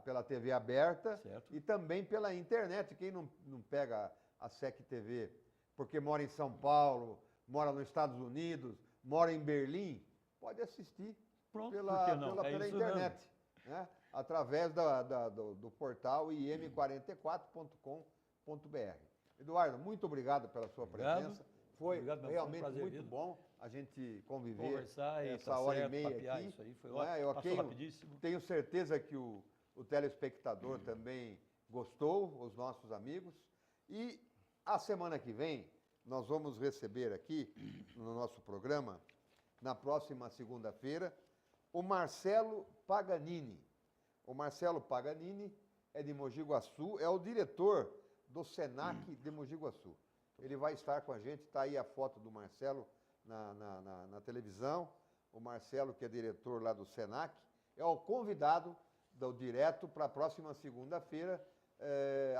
pela TV aberta, Certo. e também pela internet. Quem não pega a SEC TV porque mora em São Paulo, mora nos Estados Unidos, mora em Berlim, pode assistir Pronto, pela, por que não? pela, É pela isso internet, né? Através do portal im44.com.br. Eduardo, muito obrigado pela sua presença. Foi realmente muito bom a gente conviver Conversar e essa hora e meia papear aqui. isso aí, foi não é? ótimo, passou rapidíssimo. Tenho certeza que o telespectador também gostou, os nossos amigos. E a semana que vem, nós vamos receber aqui, no nosso programa, na próxima segunda-feira, o Marcelo Paganini. O Marcelo Paganini é de Mogi Guaçu, é o diretor do SENAC de Mogi Guaçu. Ele vai estar com a gente, está aí a foto do Marcelo na televisão. O Marcelo, que é diretor lá do SENAC, é o convidado do direto para a próxima segunda-feira,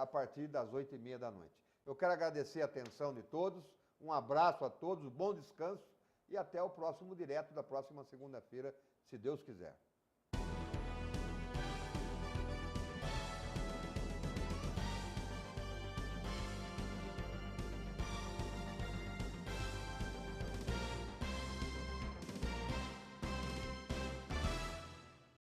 a partir das 8h30 da noite. Eu quero agradecer a atenção de todos, um abraço a todos, bom descanso e até o próximo direto da próxima segunda-feira, se Deus quiser.